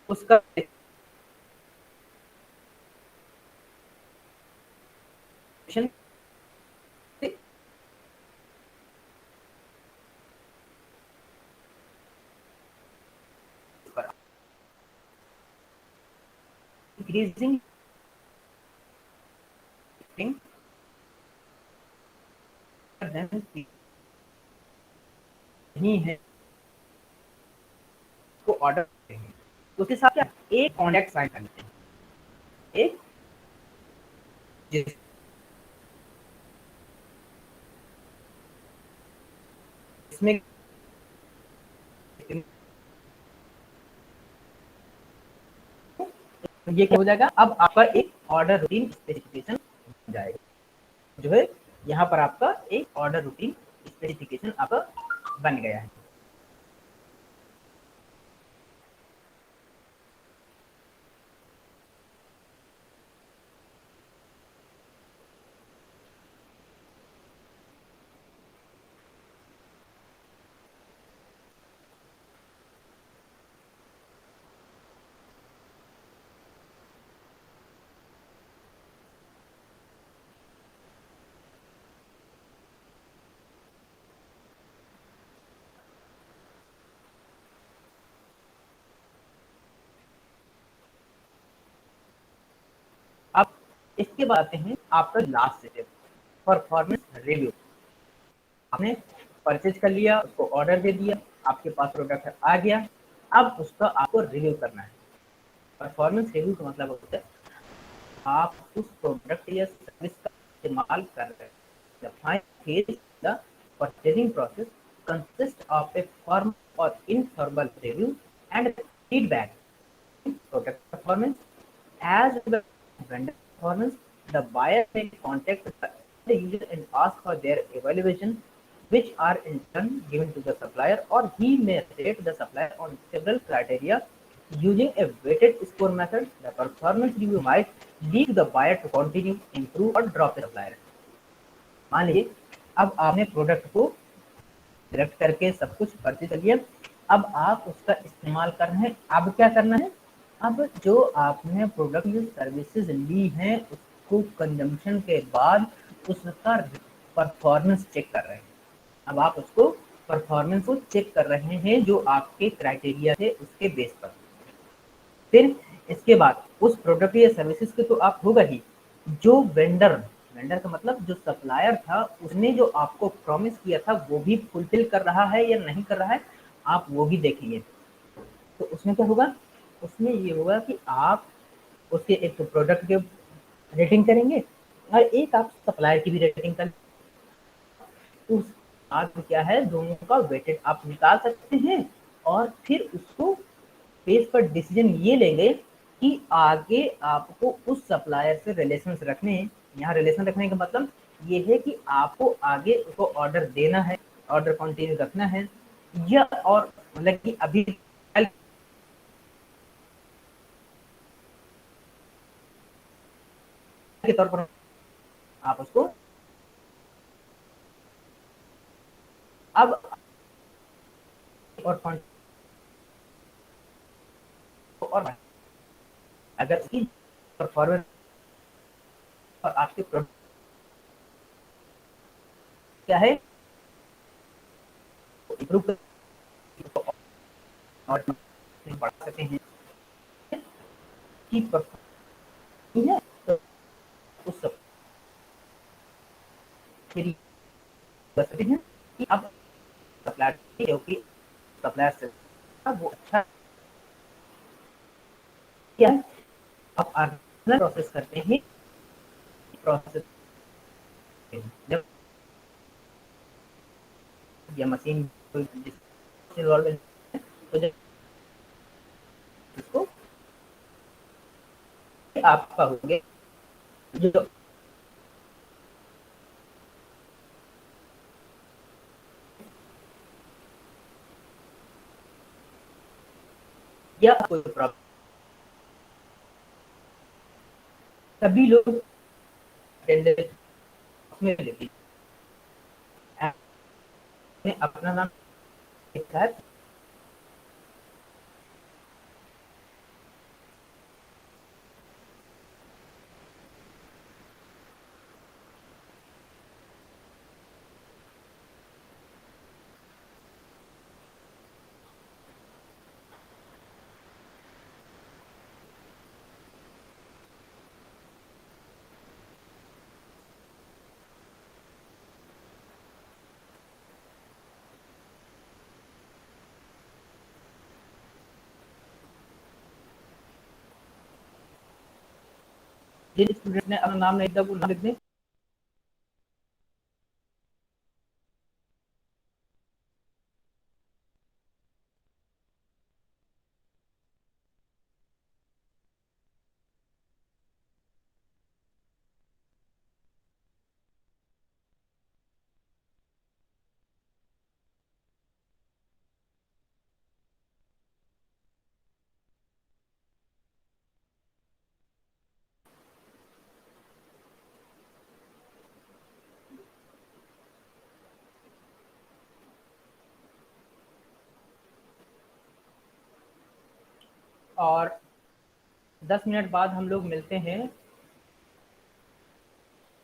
उसका इंक्रीजिंग नहीं है को ऑर्डर करेंगे, तो उसके साथ क्या एक कॉन्ट्रैक्ट साइन कर लेते हैं, एक जिसमें ये क्या हो जाएगा, अब आपका एक ऑर्डर रूटीन स्पेसिफिकेशन बन जाएगा, जो है यहाँ पर आपका एक ऑर्डर रूटीन स्पेसिफिकेशन आपका बन गया है। इसके बाद आते हैं after last step, performance review. आपने परचेज कर लिया, उसको ऑर्डर दे दिया, आपके पास प्रोडक्ट आ गया, अब उसका आपको रिव्यू करना है। परफॉर्मेंस रिव्यू का मतलब होता है आप उस प्रोडक्ट या सर्विस का इस्तेमाल कर रहे हैं। The final phase, the purchasing process, consists of a formal or informal review and feedback. Product performance, as well as vendor performance, the buyer may contact the user and ask for their evaluation, which are in turn given to the supplier, or he may rate the supplier on several criteria using a weighted score method. The performance review might lead the buyer to continue, improve, or drop the supplier. मान लीजिए अब आपने प्रोडक्ट को सिलेक्ट करके सब कुछ परचेज कर लिया, अब आप उसका इस्तेमाल कर रहे हैं। अब क्या करना है, अब जो आपने प्रोडक्ट या सर्विसेज ली हैं उसको कंजम्पशन के बाद उसका परफॉर्मेंस चेक कर रहे हैं। अब आप उसको परफॉर्मेंस को चेक कर रहे हैं जो आपके क्राइटेरिया थे उसके बेस पर। फिर इसके बाद उस प्रोडक्ट या सर्विसेज के तो आप होगा ही, जो वेंडर वेंडर का मतलब जो सप्लायर था उसने जो आपको प्रॉमिस किया था वो भी फुलफिल कर रहा है या नहीं कर रहा है, आप वो भी देखेंगे। तो उसमें क्या होगा, उसमें ये होगा कि आप उसके एक तो प्रोडक्ट के रेटिंग करेंगे और एक आप सप्लायर की भी रेटिंग कर, उस बाद क्या है दोनों का वेटेड आप निकाल सकते हैं और फिर उसको बेस पर डिसीजन ये लेंगे कि आगे आपको उस सप्लायर से रिलेशन रखने हैं। यहाँ रिलेशन रखने का मतलब ये है कि आपको आगे उसको ऑर्डर देना है, ऑर्डर कंटिन्यू रखना है, या और मतलब कि अभी के तौर पर आप उसको अब और अगर इसकी परफॉर्मेंस और आपके प्रोडक्ट क्या है इम्प्रूव और बढ़ा सकते हैं कि परफॉर्मेंस है तो उस सब फिर कर सकते हैं कि अब सप्लायर क्योंकि सप्लायर से अब वो अच्छा क्या है, अब अगला प्रोसेस करते हैं प्रोसेस जब या मशीन इन्वॉल्व है तो जब इसको आपका हो गया जो या कोई प्रॉब्लम सभी लोग अटेंडेंस में लेते हैं अपना नाम लिखा है। जिन स्टूडेंट ने अपना नाम नहीं दिया वो नाम लिख दें। और 10 मिनट बाद हम लोग मिलते हैं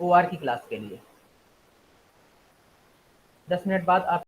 ओआर की क्लास के लिए। 10 मिनट बाद आप